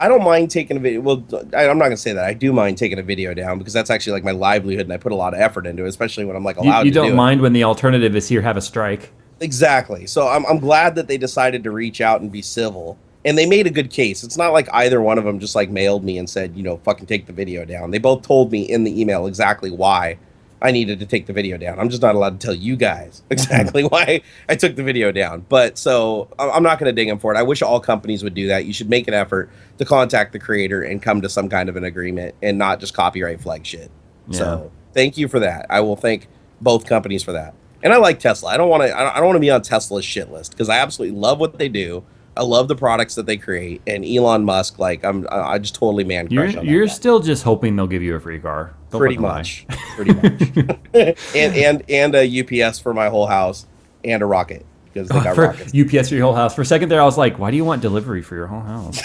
don't mind taking a video. Well, I'm not going to say that. I do mind taking a video down because that's actually my livelihood, and I put a lot of effort into it, especially when I'm allowed to do it. You don't mind when the alternative is here, have a strike. Exactly. So I'm glad that they decided to reach out and be civil. And they made a good case. It's not like either one of them just mailed me and said, fucking take the video down. They both told me in the email exactly why I needed to take the video down. I'm just not allowed to tell you guys exactly why I took the video down. But so I'm not going to ding them for it. I wish all companies would do that. You should make an effort to contact the creator and come to some kind of an agreement and not just copyright flag shit. Yeah. So thank you for that. I will thank both companies for that. And I like Tesla. I don't want to be on Tesla's shit list because I absolutely love what they do. I love the products that they create, and Elon Musk, I just totally man crush on that. You're still just hoping they'll give you a free car. Pretty much. and a UPS for my whole house and a rocket because they got rockets. UPS for your whole house. For a second there, I was like, why do you want delivery for your whole house?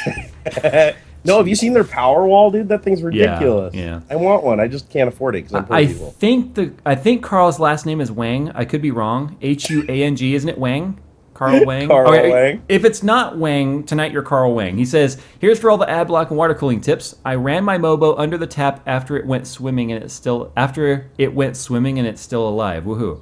No, have you seen their power wall, dude? That thing's ridiculous. Yeah. I want one. I just can't afford it because I'm poor people. I think Carl's last name is Wang. I could be wrong. Huang, isn't it Wang? Carl Wang. Wang. If it's not Wang, tonight you're Carl Wang. He says, here's for all the ad block and water cooling tips. I ran my Mobo under the tap after it went swimming and it's still alive. Woohoo.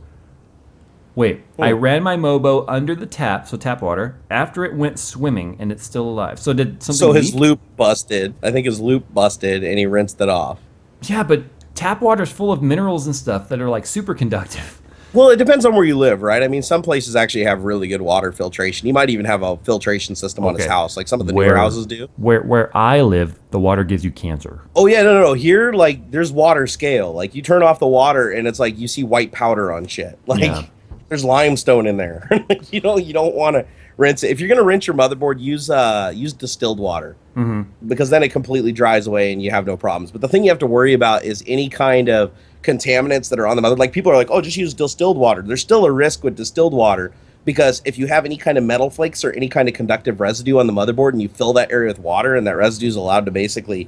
Wait, I ran my Mobo under the tap, so tap water, after it went swimming and it's still alive. So did something So his loop busted. I think his loop busted and he rinsed it off. Yeah, but tap water's full of minerals and stuff that are super conductive. Well, it depends on where you live, right? I mean, some places actually have really good water filtration. You might even have a filtration system on his house, like some of the newer houses do. Where I live, the water gives you cancer. Oh, yeah, no. Here, there's water scale. You turn off the water, and it's you see white powder on shit. There's limestone in there. You don't want to rinse it. If you're going to rinse your motherboard, use distilled water. Mm-hmm. Because then it completely dries away, and you have no problems. But the thing you have to worry about is any kind of contaminants that are on the motherboard. People are like, oh, just use distilled water. There's still a risk with distilled water because if you have any kind of metal flakes or any kind of conductive residue on the motherboard and you fill that area with water and that residue is allowed to basically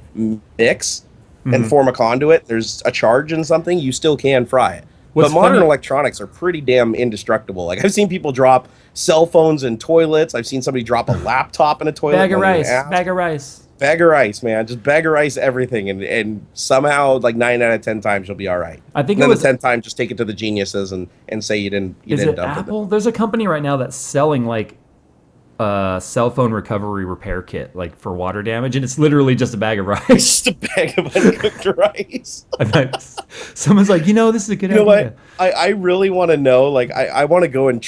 mix and form a conduit, there's a charge in something, you still can fry it. But modern electronics are pretty damn indestructible. I've seen people drop cell phones in toilets. I've seen somebody drop a laptop in a toilet. Bag of rice. Bag of rice, man. Just bag of rice everything, and somehow like 9 out of 10 times you'll be all right. I think and it was the 10th time just take it to the geniuses and say you didn't dump Apple? There's a company right now that's selling like cell phone recovery repair kit, like for water damage, and it's literally just a bag of rice. Just a bag of uncooked rice. Someone's like, this is a good idea. You know what? I really want to know. Like, I want to go and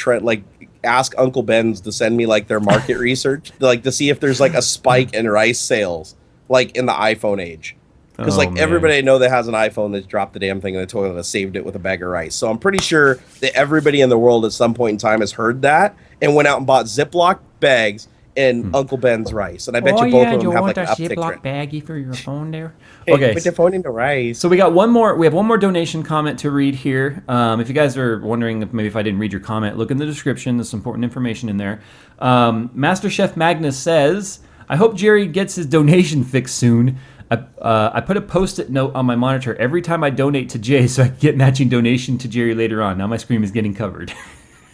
ask Uncle Ben's to send me like their market research, like to see if there's like a spike in rice sales, like in the iPhone age. Because everybody I know that has an iPhone that's dropped the damn thing in the toilet and saved it with a bag of rice. So I'm pretty sure that everybody in the world at some point in time has heard that and went out and bought Ziploc bags and Uncle Ben's rice. And I bet you both of them have like an uptick trend. Ziploc baggie for your phone there? Hey, okay. Put your phone in the rice. So we have one more donation comment to read here. If you guys are wondering if I didn't read your comment, look in the description. There's some important information in there. Master Chef Magnus says, I hope Jerry gets his donation fixed soon. I put a post-it note on my monitor every time I donate to Jay so I can get matching donation to Jerry later on. Now my screen is getting covered.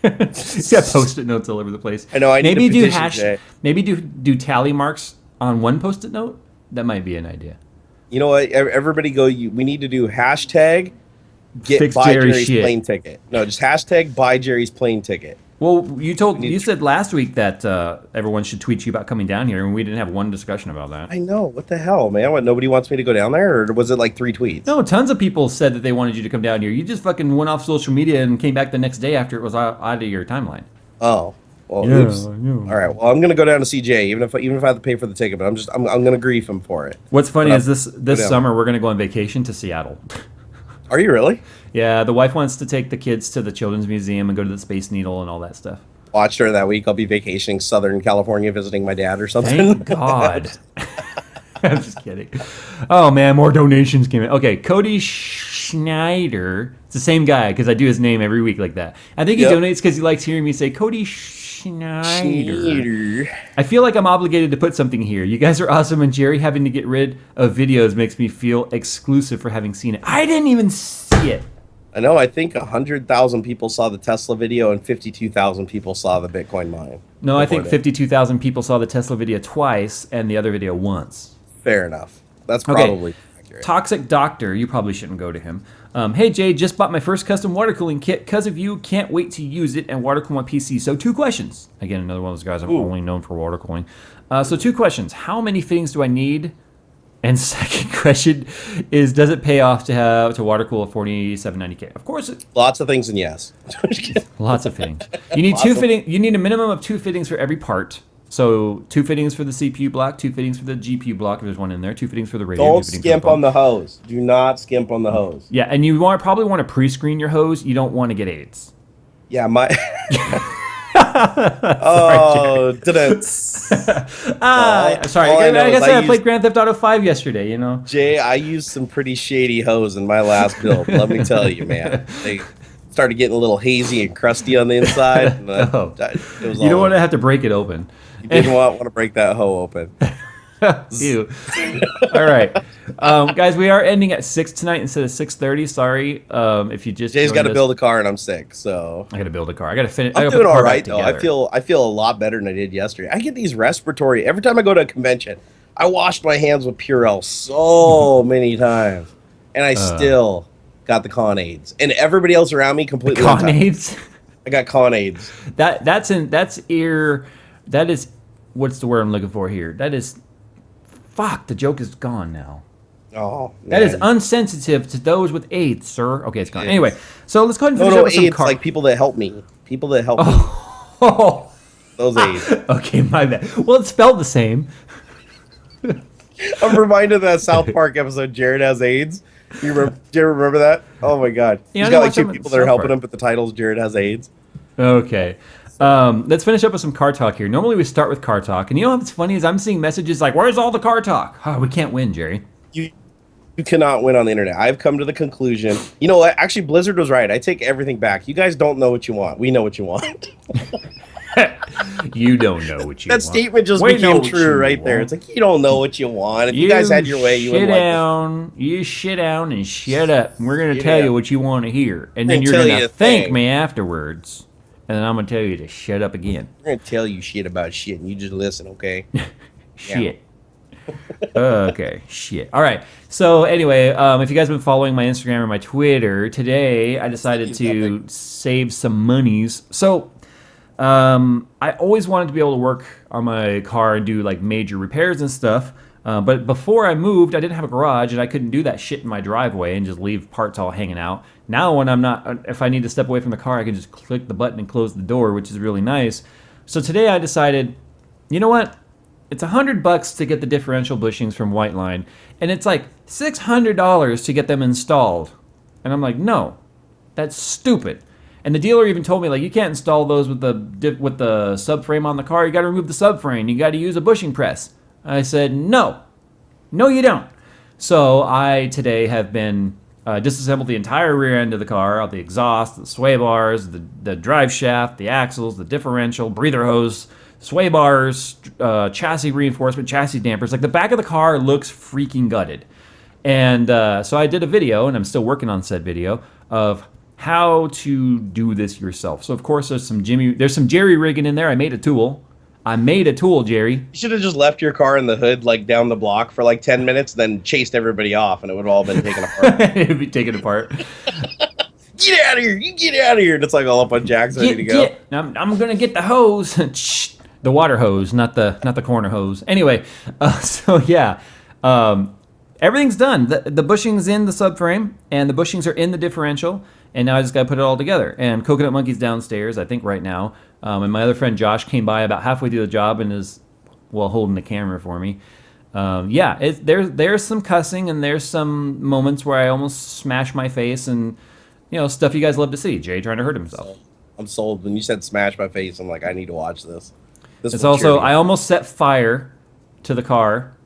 He's got post-it notes all over the place. I know. Maybe do tally marks on one post-it note. That might be an idea. You know what? Everybody go. We need to do hashtag buy Jerry's plane ticket. No, just hashtag buy Jerry's plane ticket. Well, you said last week that everyone should tweet you about coming down here, and we didn't have one discussion about that. I know. What the hell, man? What, nobody wants me to go down there, or was it like 3 tweets? No, tons of people said that they wanted you to come down here. You just fucking went off social media and came back the next day after it was out of your timeline. Oh, well, oops. All right. Well, I'm gonna go down to CJ, even if I have to pay for the ticket. But I'm gonna grief him for it. What's funny is this summer we're gonna go on vacation to Seattle. Are you really? Yeah, the wife wants to take the kids to the Children's Museum and go to the Space Needle and all that stuff. Watch during that week. I'll be vacationing Southern California, visiting my dad or something. Thank God. I'm just kidding. Oh, man, more donations came in. Okay, Cody Schneider. It's the same guy because I do his name every week like that. I think he donates because he likes hearing me say Cody Schneider. I feel like I'm obligated to put something here. You guys are awesome, and Jerry having to get rid of videos makes me feel exclusive for having seen it. I didn't even see it. I know. I think 100,000 people saw the Tesla video and 52,000 people saw the Bitcoin mine. No, I think 52,000 people saw the Tesla video twice and the other video once. Fair enough. That's probably accurate. Toxic Doctor. You probably shouldn't go to him. Hey, Jay, just bought my first custom water cooling kit because of you. Can't wait to use it and water cool my PC. So 2 questions. Again, another one of those guys I'm only known for water cooling. So 2 questions. How many fittings do I need? And second question is, does it pay off to water cool a 4790K? Of course. Lots of things and yes. Lots of fittings. You need You need a minimum of 2 fittings for every part. So 2 fittings for the CPU block, 2 fittings for the GPU block if there's one in there, 2 fittings for the radio. Don't skimp on the hose. Do not skimp on the hose. Yeah, and you probably want to pre-screen your hose. You don't want to get AIDS. Yeah, my... Oh, didn't. Sorry. I guess I played Grand Theft Auto 5 yesterday, Jay, I used some pretty shady hose in my last build. Let me tell you, man. They started getting a little hazy and crusty on the inside. And, you don't want to have to break it open. You didn't want to break that hoe open. Ew. All right, guys, we are ending at 6 tonight instead of 6:30. Sorry, if you just. Jay's got to build a car and I'm sick, so. I got to build a car. I got to finish. I'm doing all right though. I feel a lot better than I did yesterday. I get these respiratory every time I go to a convention. I washed my hands with Purell so many times, and I still got the con AIDS, and everybody else around me completely. Con AIDS. I got con AIDS. That is what's the word I'm looking for here? That is. Fuck, the joke is gone now. Oh, man. That is unsensitive to those with AIDS, sir. Okay, it's gone. Anyway, so let's go ahead and finish up with AIDS, like people that help me. People that help me. Oh. Those AIDS. Okay, my bad. Well, it's spelled the same. I'm reminded of that South Park episode, Jared Has AIDS. Do you remember that? Oh, my God. Yeah, he's got like 2 people that are helping him, but the title's Jared Has AIDS. Okay. Let's finish up with some car talk here. Normally we start with car talk, and you know what's funny is I'm seeing messages like, "Where's all the car talk?" Oh, we can't win, Jerry. You cannot win on the internet. I've come to the conclusion. You know what? Actually, Blizzard was right. I take everything back. You guys don't know what you want. We know what you want. You don't know what you want. That statement just became true right there. It's like, you don't know what you want. If you guys had your way, you would like it. You sit down and shut up. And we're going to tell you what you want to hear. And then you're going to thank me afterwards. And then I'm going to tell you to shut up again. We're going to tell you shit about shit, and you just listen, okay? Shit. Okay, shit. All right. So anyway, if you guys have been following my Instagram or my Twitter, today I decided to save some monies. So I always wanted to be able to work on my car and do like major repairs and stuff. But before I moved, I didn't have a garage and I couldn't do that shit in my driveway and just leave parts all hanging out. Now when I'm not, if I need to step away from the car, I can just click the button and close the door, which is really nice. So today I decided, you know what? It's $100 to get the differential bushings from Whiteline, and it's like $600 to get them installed. And I'm like, no, that's stupid. And the dealer even told me, like, you can't install those with the subframe on the car. You got to remove the subframe. You got to use a bushing press. I said, no, you don't. So I today have been disassembled the entire rear end of the car, all the exhaust, the sway bars, the drive shaft, the axles, the differential, breather hose, sway bars, chassis reinforcement, chassis dampers. Like, the back of the car looks freaking gutted. And so I did a video, and I'm still working on said video, of how to do this yourself. So of course there's some jerry rigging in there. I made a tool, Jerry. You should have just left your car in the hood, like down the block for like 10 minutes, then chased everybody off, and it would have all been taken apart. It'd be taken apart. Get out of here! You get out of here! And it's like all up on jacks ready to go. I'm gonna get the hose. The water hose, not the corner hose. Anyway, so yeah, everything's done. The bushing's in the subframe, and the bushings are in the differential, and now I just got to put it all together. And Coconut Monkey's downstairs, I think, right now. And my other friend Josh came by about halfway through the job and is, well, holding the camera for me. There's some cussing, and there's some moments where I almost smash my face, and stuff you guys love to see. Jay trying to hurt himself. I'm sold. When you said smash my face, I'm like, I need to watch this. It's also, I almost set fire to the car.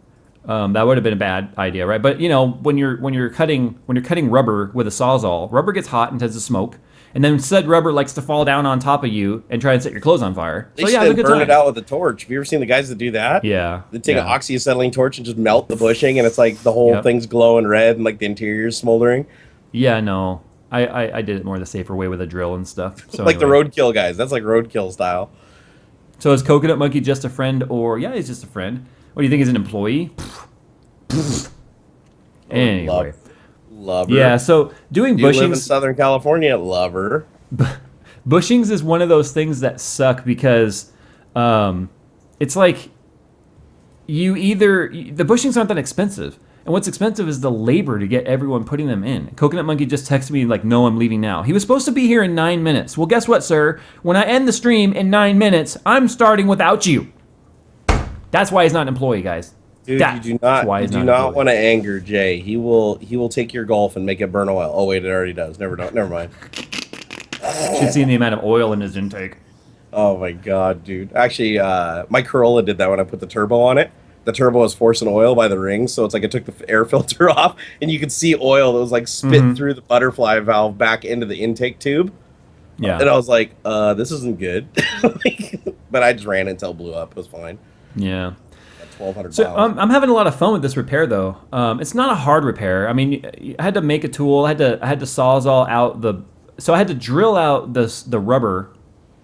That would have been a bad idea, right? But when you're cutting rubber with a sawzall, rubber gets hot and tends to smoke, and then said rubber likes to fall down on top of you and try and set your clothes on fire. They should burn it out with a torch. Have you ever seen the guys that do that? Yeah. They take an oxyacetylene torch and just melt the bushing, and it's like the whole thing's glowing red and like the interior's smoldering. Yeah, no. I did it more the safer way with a drill and stuff. So like the roadkill guys. That's like roadkill style. So is Coconut Monkey just a friend, or he's just a friend? What do you think, he's an employee? Anyway. Lover. Yeah, so doing bushings. You live in Southern California, lover. Bushings is one of those things that suck because it's like the bushings aren't that expensive. And what's expensive is the labor to get everyone putting them in. Coconut Monkey just texted me like, no, I'm leaving now. He was supposed to be here in 9 minutes. Well, guess what, sir? When I end the stream in 9 minutes, I'm starting without you. That's why he's not an employee, guys. Dude, you do not want to anger Jay. He will take your Golf and make it burn oil. Oh wait, it already does. Never mind. Should see the amount of oil in his intake. Oh my god, dude. Actually, my Corolla did that when I put the turbo on it. The turbo was forcing oil by the rings, so it's like it took the air filter off, and you could see oil that was like spit through the butterfly valve back into the intake tube. Yeah. And I was like, this isn't good. But I just ran until it blew up. It was fine. Yeah. 1,200 So I'm having a lot of fun with this repair, though. It's not a hard repair. I mean, I had to make a tool. I had to sawzall out so I had to drill out the rubber,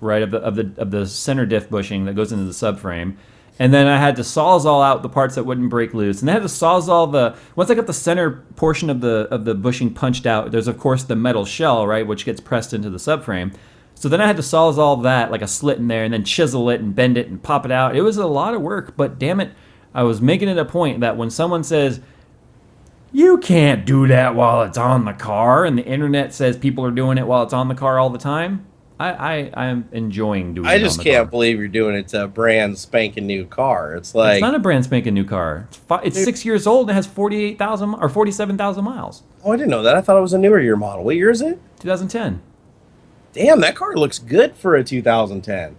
right, of the center diff bushing that goes into the subframe, and then I had to sawzall out the parts that wouldn't break loose, and then I had to sawzall once I got the center portion of the bushing punched out. There's of course the metal shell, right, which gets pressed into the subframe. So then I had to sawzall that, like a slit in there, and then chisel it and bend it and pop it out. It was a lot of work, but damn it, I was making it a point that when someone says, you can't do that while it's on the car, and the internet says people are doing it while it's on the car all the time, I'm enjoying doing it. I just can't believe you're doing it to a brand spanking new car. It's like, it's not a brand spanking new car. It's 6 years old and it has 48,000 or 47,000 miles. Oh, I didn't know that. I thought it was a newer year model. What year is it? 2010. Damn, that car looks good for a 2010.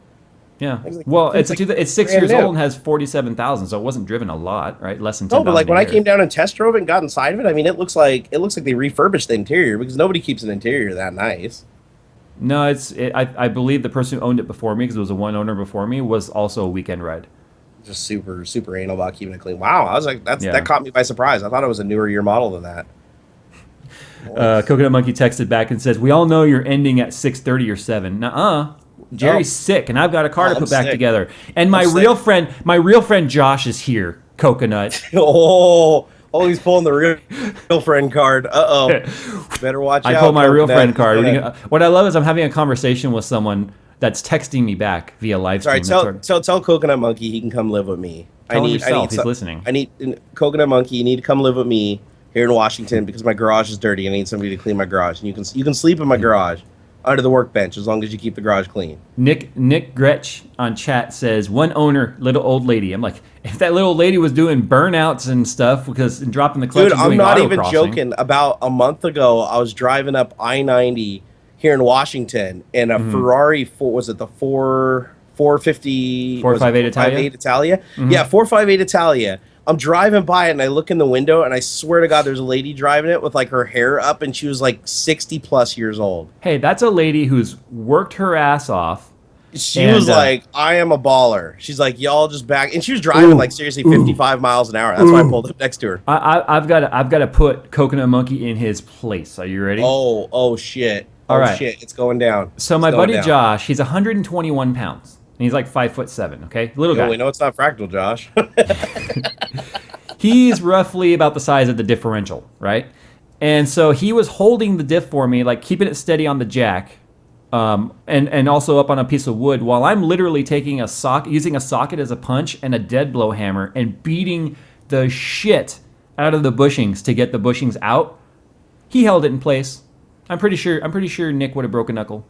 Yeah. Well, it's 6 years old and has 47,000, so it wasn't driven a lot, right? Less than 10,000. No, but like when I came down and test drove it and got inside of it, I mean, it looks like they refurbished the interior, because nobody keeps an interior that nice. No, I believe the person who owned it before me, because it was a one owner before me, was also a weekend ride. Just super anal about keeping it clean. Wow, I was like, that caught me by surprise. I thought it was a newer year model than that. Coconut Monkey texted back and says, "We all know you're ending at 6:30 or 7." Nuh-uh. Jerry's sick, and I've got a car to put back together. And my real friend Josh is here. coconut. Oh, he's pulling the real friend card. Better watch out. I pulled my real friend card. What I love is I'm having a conversation with someone that's texting me back via live stream. Tell Coconut Monkey he can come live with me. Tell him yourself. He's listening. I need Coconut Monkey. You need to come live with me here in Washington because my garage is dirty. I need somebody to clean my garage. And you can sleep in my garage under the workbench as long as you keep the garage clean. Nick Gretsch on chat says, one owner, little old lady. I'm like, if that little lady was doing burnouts and stuff and dropping the clutch. Dude, I'm not even joking. About a month ago, I was driving up I-90 here in Washington, and a Ferrari, was it the 458 Italia? Mm-hmm. Yeah, 458 Italia. I'm driving by it, and I look in the window, and I swear to God, there's a lady driving it with like her hair up, and she was like 60 plus years old. Hey, that's a lady who's worked her ass off. She was like, I am a baller. She's like, y'all just back. And she was driving like seriously 55 miles an hour. That's why I pulled up next to her. I've got to put Coconut Monkey in his place. Are you ready? Oh shit. All right. Shit, it's going down. So my buddy Josh, he's 121 pounds. And he's like 5'7", okay? Little guy. We know it's not Fractal, Josh. He's roughly about the size of the differential, right? And so he was holding the diff for me, like keeping it steady on the jack, and also up on a piece of wood, while I'm literally taking using a socket as a punch and a dead blow hammer and beating the shit out of the bushings to get the bushings out. He held it in place. I'm pretty sure Nick would have broke a knuckle.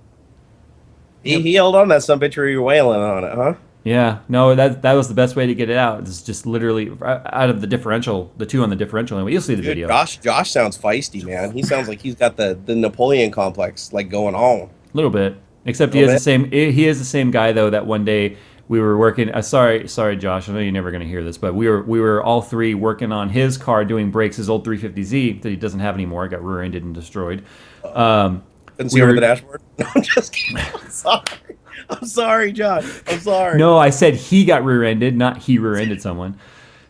He held on that sumbitch where you were wailing on it, huh? Yeah, no, that was the best way to get it out. It's just literally out of the differential, the two on the differential. And you'll see the video. Josh sounds feisty, man. He sounds like he's got the Napoleon complex like going on. A little bit, except he is the same guy though. That one day we were working. Sorry, Josh. I know you're never going to hear this, but we were all three working on his car doing brakes, his old 350Z that he doesn't have anymore. It got rear-ended and destroyed. Couldn't see over the dashboard. No, I'm just kidding. I'm sorry, Josh. I'm sorry. No, I said he got rear-ended, not he rear-ended someone.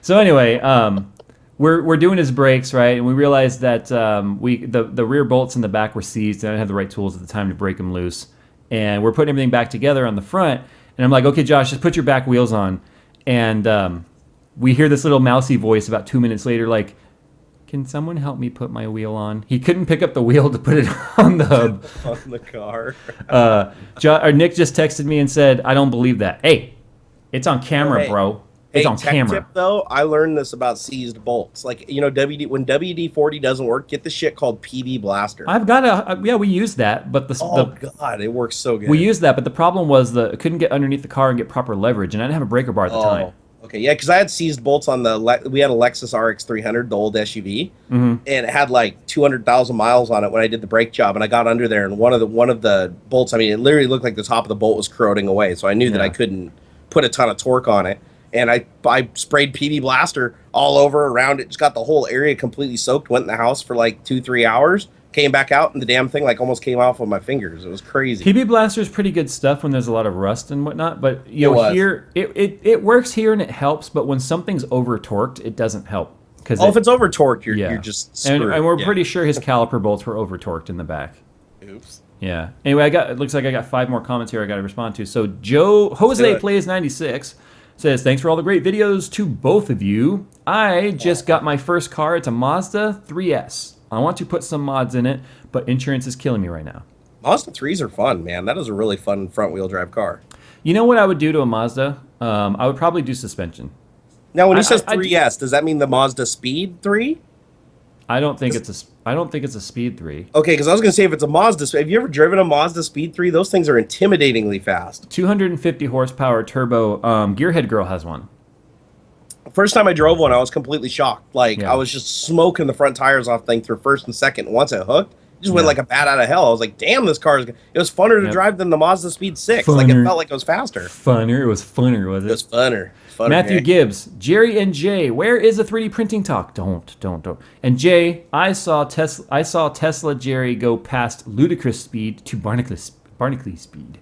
So anyway, we're doing his brakes, right? And we realized that the rear bolts in the back were seized, and I didn't have the right tools at the time to break them loose. And we're putting everything back together on the front. And I'm like, okay, Josh, just put your back wheels on. And we hear this little mousy voice about 2 minutes later, like, can someone help me put my wheel on? He couldn't pick up the wheel to put it on the car. Nick just texted me and said, I don't believe that. Hey, it's on camera, bro. It's on camera. Tip, though, I learned this about seized bolts. Like, when WD-40 doesn't work, get the shit called PB Blaster. I've got we used that, but God, it works so good. We used that, but the problem was I couldn't get underneath the car and get proper leverage, and I didn't have a breaker bar at the time. Okay, yeah, because I had seized bolts on we had a Lexus RX 300, the old SUV, and it had like 200,000 miles on it when I did the brake job, and I got under there, and one of the bolts, I mean, it literally looked like the top of the bolt was corroding away, so I knew that I couldn't put a ton of torque on it, and I sprayed PB Blaster all over around it, just got the whole area completely soaked, went in the house for like 2-3 hours, came back out, and the damn thing like almost came off with my fingers. It was crazy. PB Blaster is pretty good stuff when there's a lot of rust and whatnot, but here it works here and it helps, but when something's over torqued, it doesn't help. If it's over torqued, you're just screwed. And we're pretty sure his caliper bolts were over torqued in the back. Oops. Yeah. Anyway, it looks like I got 5 more comments here I got to respond to. So Jose Plays 96 says, thanks for all the great videos to both of you. I just got my first car. It's a Mazda 3S. I want to put some mods in it, but insurance is killing me right now. Mazda 3s are fun, man. That is a really fun front-wheel drive car. You know what I would do to a Mazda? I would probably do suspension. Now, when he says 3S, does that mean the Mazda Speed 3? I don't think it's a Speed 3. Okay, because I was going to say, if it's a Mazda, have you ever driven a Mazda Speed 3? Those things are intimidatingly fast. 250 horsepower turbo. Gearhead Girl has one. First time I drove one, I was completely shocked. I was just smoking the front tires off thing through first and second. Once it hooked, it just went like a bat out of hell. I was like, damn, this car it was funner to drive than the Mazda Speed 6. Funner. Like, it felt like it was faster. Funner? It was funner, was it? It was funner. Matthew Gibbs, Jerry and Jay, where is the 3D printing talk? Don't. And Jay, I saw Tesla Jerry go past ludicrous speed to Barnacle speed.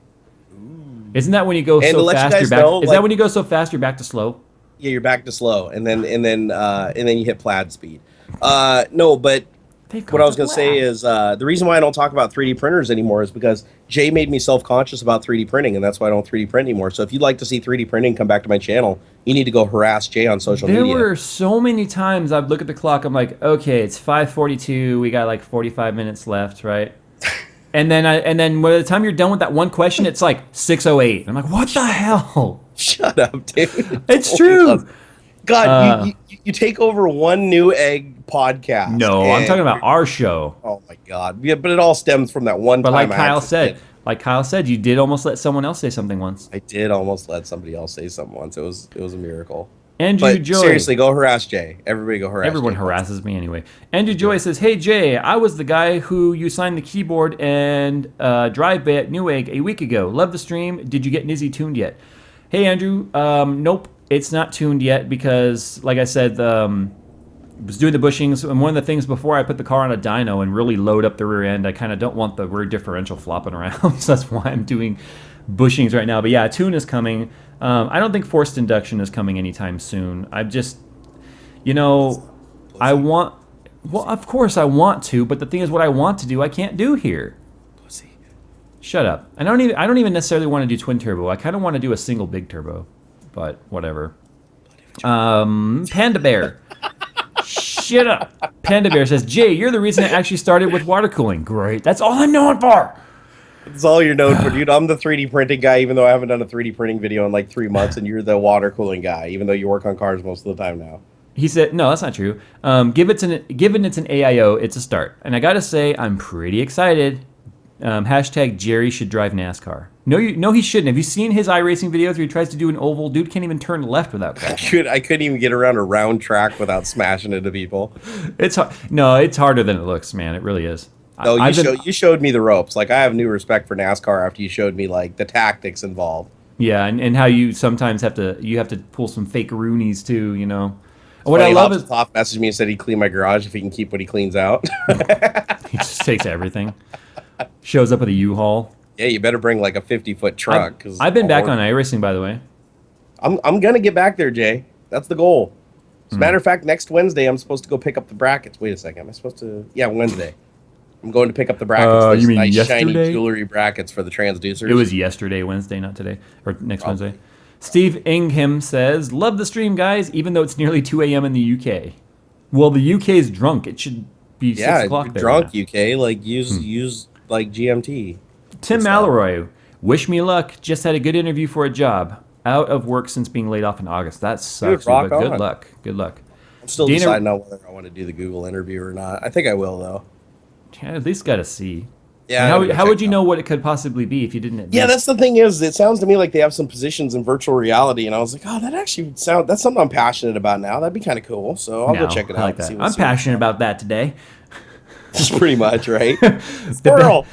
Ooh. Isn't that when you go so fast you're back? Is that when you go so fast you're back to slow? Yeah, you're back to slow, and then you hit plaid speed. No, but what I was going to say is the reason why I don't talk about 3D printers anymore is because Jay made me self-conscious about 3D printing, and that's why I don't 3D print anymore. So if you'd like to see 3D printing, come back to my channel. You need to go harass Jay on social media. There were so many times I'd look at the clock. I'm like, okay, it's 5:42. We got like 45 minutes left, right? And then by the time you're done with that one question, it's like 6:08. I'm like, what the hell? Shut up, dude. It's true. God, you take over one New Egg podcast. No, I'm talking about our show. Oh my God. Yeah, but it all stems from that one but time. But like Kyle said, you did almost let someone else say something once. I did almost let somebody else say something once. It was a miracle. Andrew Joy. Seriously, go harass Jay. Everybody go harass Everyone Jay. harasses me anyway. Andrew Joy says, hey Jay, I was the guy who you signed the keyboard and drive bay at Newegg a week ago. Love the stream. Did you get Nizzy tuned yet? Hey Andrew, nope. It's not tuned yet because, like I said, I was doing the bushings, and one of the things before I put the car on a dyno and really load up the rear end, I kind of don't want the rear differential flopping around, so that's why I'm doing bushings right now. But yeah, a tune is coming. I don't think forced induction is coming anytime soon. I'm just, well, of course I want to, but the thing is what I want to do, I can't do here. Pussy. Shut up. I don't even necessarily want to do twin turbo. I kind of want to do a single big turbo. But whatever. Panda Bear. Shut up. Panda Bear says, Jay, you're the reason I actually started with water cooling. Great. That's all I'm known for. That's all you're known for, dude. I'm the 3D printing guy, even though I haven't done a 3D printing video in like 3 months, and you're the water cooling guy, even though you work on cars most of the time now. He said, no, that's not true. Given it's an AIO, it's a start. And I got to say, I'm pretty excited. Hashtag Jerry should drive NASCAR. No, he shouldn't. Have you seen his iRacing videos where he tries to do an oval? Dude can't even turn left without crashing. I couldn't even get around a round track without smashing into people. It's hard. No, it's harder than it looks, man. It really is. No, you showed me the ropes. Like, I have new respect for NASCAR after you showed me like the tactics involved. Yeah, and how you sometimes have to pull some fake Roonies too. What I love is Toff messaged me and said he'd clean my garage if he can keep what he cleans out. He just takes everything. Shows up with a U-Haul. Yeah, you better bring like a 50-foot truck. I've been back on iRacing, by the way. I'm gonna get back there, Jay. That's the goal. As a matter of fact, next Wednesday I'm supposed to go pick up the brackets. Wait a second, am I supposed to? Yeah, Wednesday. I'm going to pick up the brackets. You mean nice yesterday? Shiny jewelry brackets for the transducers. It was yesterday, Wednesday, not today, or next Wednesday. Steve Ingham says, "Love the stream, guys. Even though it's nearly 2 a.m. in the UK. Well, the UK is drunk. It should be 6 o'clock there. Drunk UK. Like use like GMT." Tim Mallory, wish me luck. Just had a good interview for a job. Out of work since being laid off in August. That sucks, but good luck. Good luck. I'm still deciding on whether I want to do the Google interview or not. I think I will, though. Yeah, at least got to see. Yeah. How would you know what it could possibly be if you didn't? Yeah, that's the thing is, it sounds to me like they have some positions in virtual reality, and I was like, oh, that's something I'm passionate about now. That'd be kind of cool. So I'll go check it out. Like that. I'm passionate about that today. Just pretty much, right? Squirrel.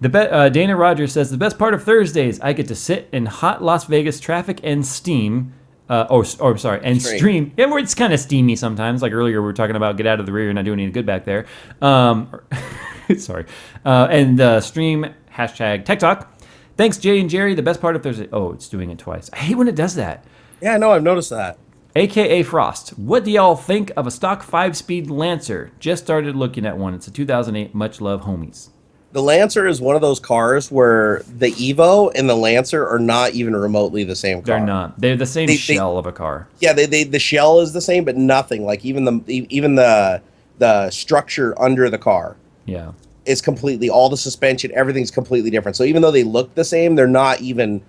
Dana Rogers says, the best part of Thursdays, I get to sit in hot Las Vegas traffic and steam. Stream. Yeah, it's kind of steamy sometimes. Like earlier, we were talking about get out of the rear, you're not doing any good back there. Sorry. And stream hashtag Tech Talk. Thanks, Jay and Jerry. The best part of Thursday. Oh, it's doing it twice. I hate when it does that. Yeah, I know. I've noticed that. AKA Frost. What do y'all think of a stock 5-speed Lancer? Just started looking at one. It's a 2008. Much love, homies. The Lancer is one of those cars where the Evo and the Lancer are not even remotely the same car. They're not. They're the same shell of a car. Yeah, the shell is the same, but nothing. Like even the structure under the car. Yeah. Is completely, all the suspension, everything's completely different. So even though they look the same, they're not even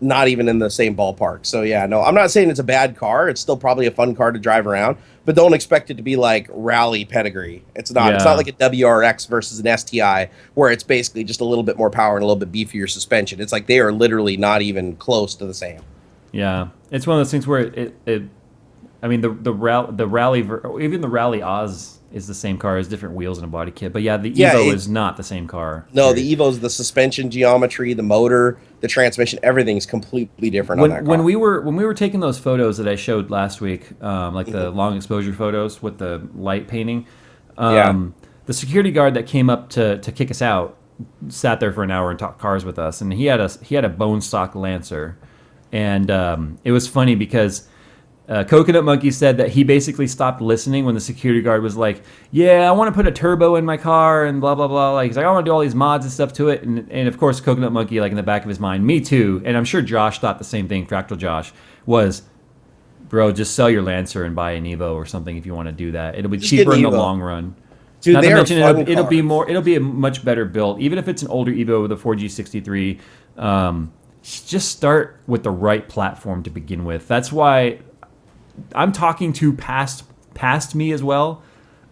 in the same ballpark. So yeah, no, I'm not saying it's a bad car. It's still probably a fun car to drive around, but don't expect it to be like rally pedigree. It's not. Yeah. It's not like a WRX versus an STI where it's basically just a little bit more power and a little bit beefier suspension. It's like they are literally not even close to the same. Yeah, it's one of those things where the rally, even the Rally Oz is the same car, has different wheels and a body kit. But yeah, the Evo is not the same car. No, the Evo's the suspension geometry, the motor, the transmission, everything's completely different on that car. When we were taking those photos that I showed last week, like the long exposure photos with the light painting, the security guard that came up to kick us out sat there for an hour and talked cars with us, and he had a bone stock Lancer, and it was funny because Coconut Monkey said that he basically stopped listening when the security guard was like, yeah, I want to put a turbo in my car and blah, blah, blah. Like, he's like, I want to do all these mods and stuff to it. And of course, Coconut Monkey, like in the back of his mind, me too. And I'm sure Josh thought the same thing, Fractal Josh, was, bro, just sell your Lancer and buy an Evo or something if you want to do that. It'll be just cheaper in the long run. Dude, not to mention it'll be a much better build. Even if it's an older Evo with a 4G63, just start with the right platform to begin with. That's why I'm talking to past me as well,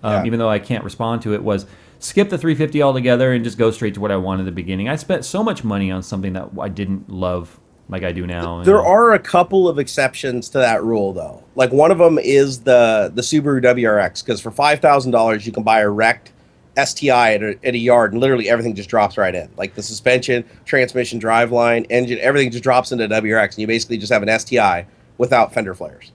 even though I can't respond to it, was skip the 350 altogether and just go straight to what I wanted at the beginning. I spent so much money on something that I didn't love like I do now. There are a couple of exceptions to that rule, though. Like, one of them is the Subaru WRX, because for $5,000 you can buy a wrecked STI at a yard, and literally everything just drops right in. Like the suspension, transmission, driveline, engine, everything just drops into WRX, and you basically just have an STI without fender flares.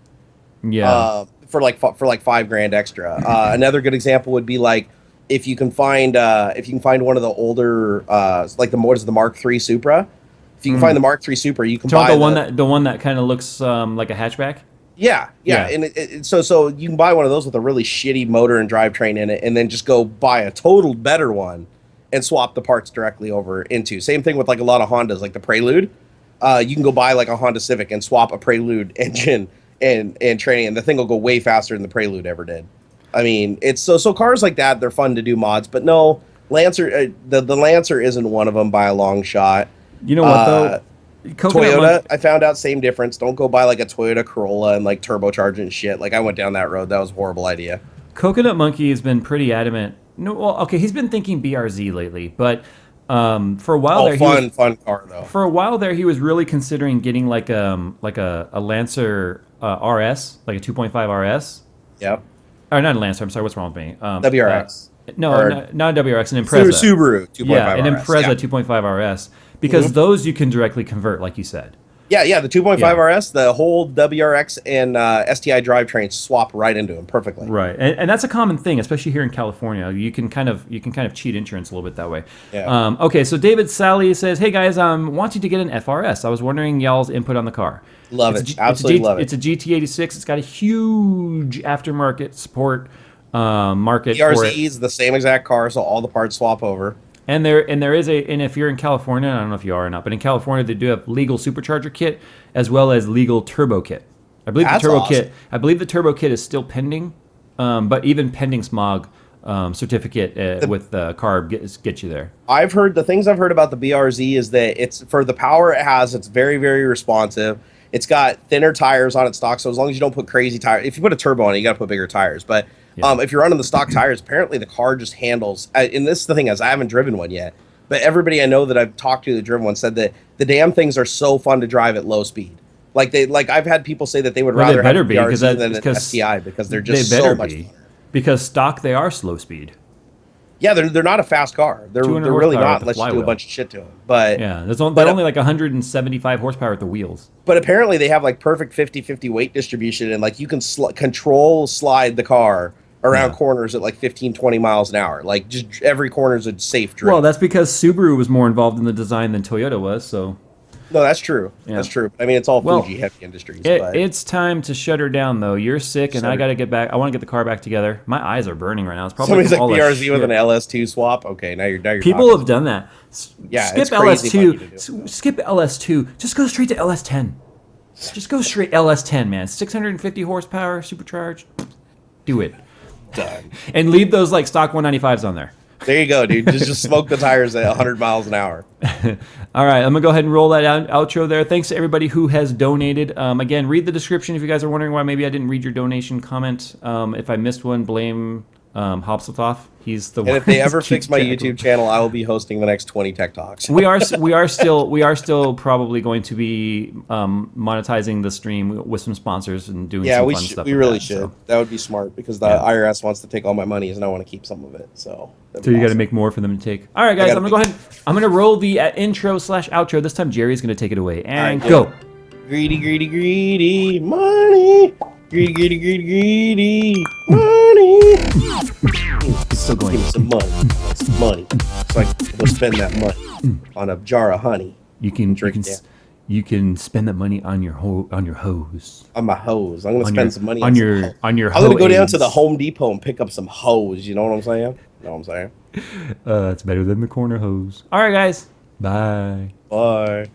Yeah. For like $5,000 extra. Another good example would be like if you can find one of the older like the Mark III Supra. If you can find the Mark III Supra, you can buy the one that kind of looks like a hatchback. Yeah. And so you can buy one of those with a really shitty motor and drivetrain in it, and then just go buy a total better one and swap the parts directly over into. Same thing with like a lot of Hondas, like the Prelude. You can go buy like a Honda Civic and swap a Prelude engine and training, and the thing will go way faster than the Prelude ever did. I mean, it's so cars like that, they're fun to do mods, but no, Lancer, the Lancer isn't one of them by a long shot. You know what though? Toyota, I found out same difference. Don't go buy like a Toyota Corolla and like turbocharge and shit. Like I went down that road. That was a horrible idea. Coconut Monkey has been pretty adamant. No, well, okay, he's been thinking BRZ lately, but for a while fun car though. For a while there, he was really considering getting like a Lancer RS, like a 2.5 RS. Yep. Or not a Lancer. I'm sorry. What's wrong with me? WRX. Not a WRX. An Impreza. Subaru 2.5 yeah, an RS. Impreza 2.5 RS. Because those you can directly convert, like you said. Yeah, the 2.5 RS, the whole WRX and STI drivetrain swap right into them perfectly. Right, and that's a common thing, especially here in California. You can kind of cheat insurance a little bit that way. Yeah. Okay, so David Sally says, "Hey guys, I'm wanting to get an FRS. I was wondering y'all's input on the car. Love it, absolutely love it. It's a GT86. It's got a huge aftermarket support market. BRZ is the same exact car, so all the parts swap over." And there is and if you're in California, I don't know if you are or not, but in California they do have legal supercharger kit as well as legal turbo kit. I believe the turbo kit is still pending, but even pending smog certificate with the carb gets you there. I've heard the things I've heard about the BRZ is that it's for the power it has, it's very, very responsive. It's got thinner tires on its stock, so as long as you don't put crazy tires, if you put a turbo on it, you got to put bigger tires. But if you're running the stock tires, apparently the car just handles. And this is the thing is, I haven't driven one yet, but everybody I know that I've talked to that driven one said that the damn things are so fun to drive at low speed. Like I've had people say that they would rather have a BRZ than an STI because they're just so much fun. Because stock they are slow speed. Yeah, they're not a fast car. They're really not unless you do a bunch of shit to them. But yeah, they're only like 175 horsepower at the wheels. But apparently they have like perfect 50-50 weight distribution, and like you can control slide the car around corners at like 15-20 miles an hour. Like just every corner is a safe drift. Well, that's because Subaru was more involved in the design than Toyota was. So no, that's true. Yeah. That's true. I mean, it's all Fuji heavy industries. It's time to shut her down, though. You're sick, and I got to get back. I want to get the car back together. My eyes are burning right now. It's probably somebody's like BRZ with an LS2 swap. Okay, now you're people have done that. Yeah, skip LS2. Skip LS2. Just go straight to LS10. Just go straight LS10, man. 650 horsepower, supercharged. Do it. Done. And leave those like stock 195s on there. There you go, dude. Just smoke the tires at 100 miles an hour. All right, I'm going to go ahead and roll that outro there. Thanks to everybody who has donated. Again, read the description if you guys are wondering why maybe I didn't read your donation comment. If I missed one, blame Hopsatoff. He's the one. And if they ever fix my YouTube channel, I will be hosting the next 20 Tech Talks. we are still probably going to be monetizing the stream with some sponsors and doing some fun stuff. We really should. So. That would be smart because the IRS wants to take all my money and I want to keep some of it. So you got to make more for them to take. All right, guys, I'm gonna go ahead. I'm gonna roll the intro/outro. This time Jerry's gonna take it away and go. Greedy, greedy, greedy, money. Greedy, greedy, greedy, greedy, money. Still going. Give me some money, so I can go spend that money on a jar of honey. You can you can spend that money on your hose. On my hose. I'm gonna spend some money on some your hose. on your. I'm gonna go down to the Home Depot and pick up some hose. You know what I'm saying? It's better than the corner hose. All right, guys. Bye. Bye.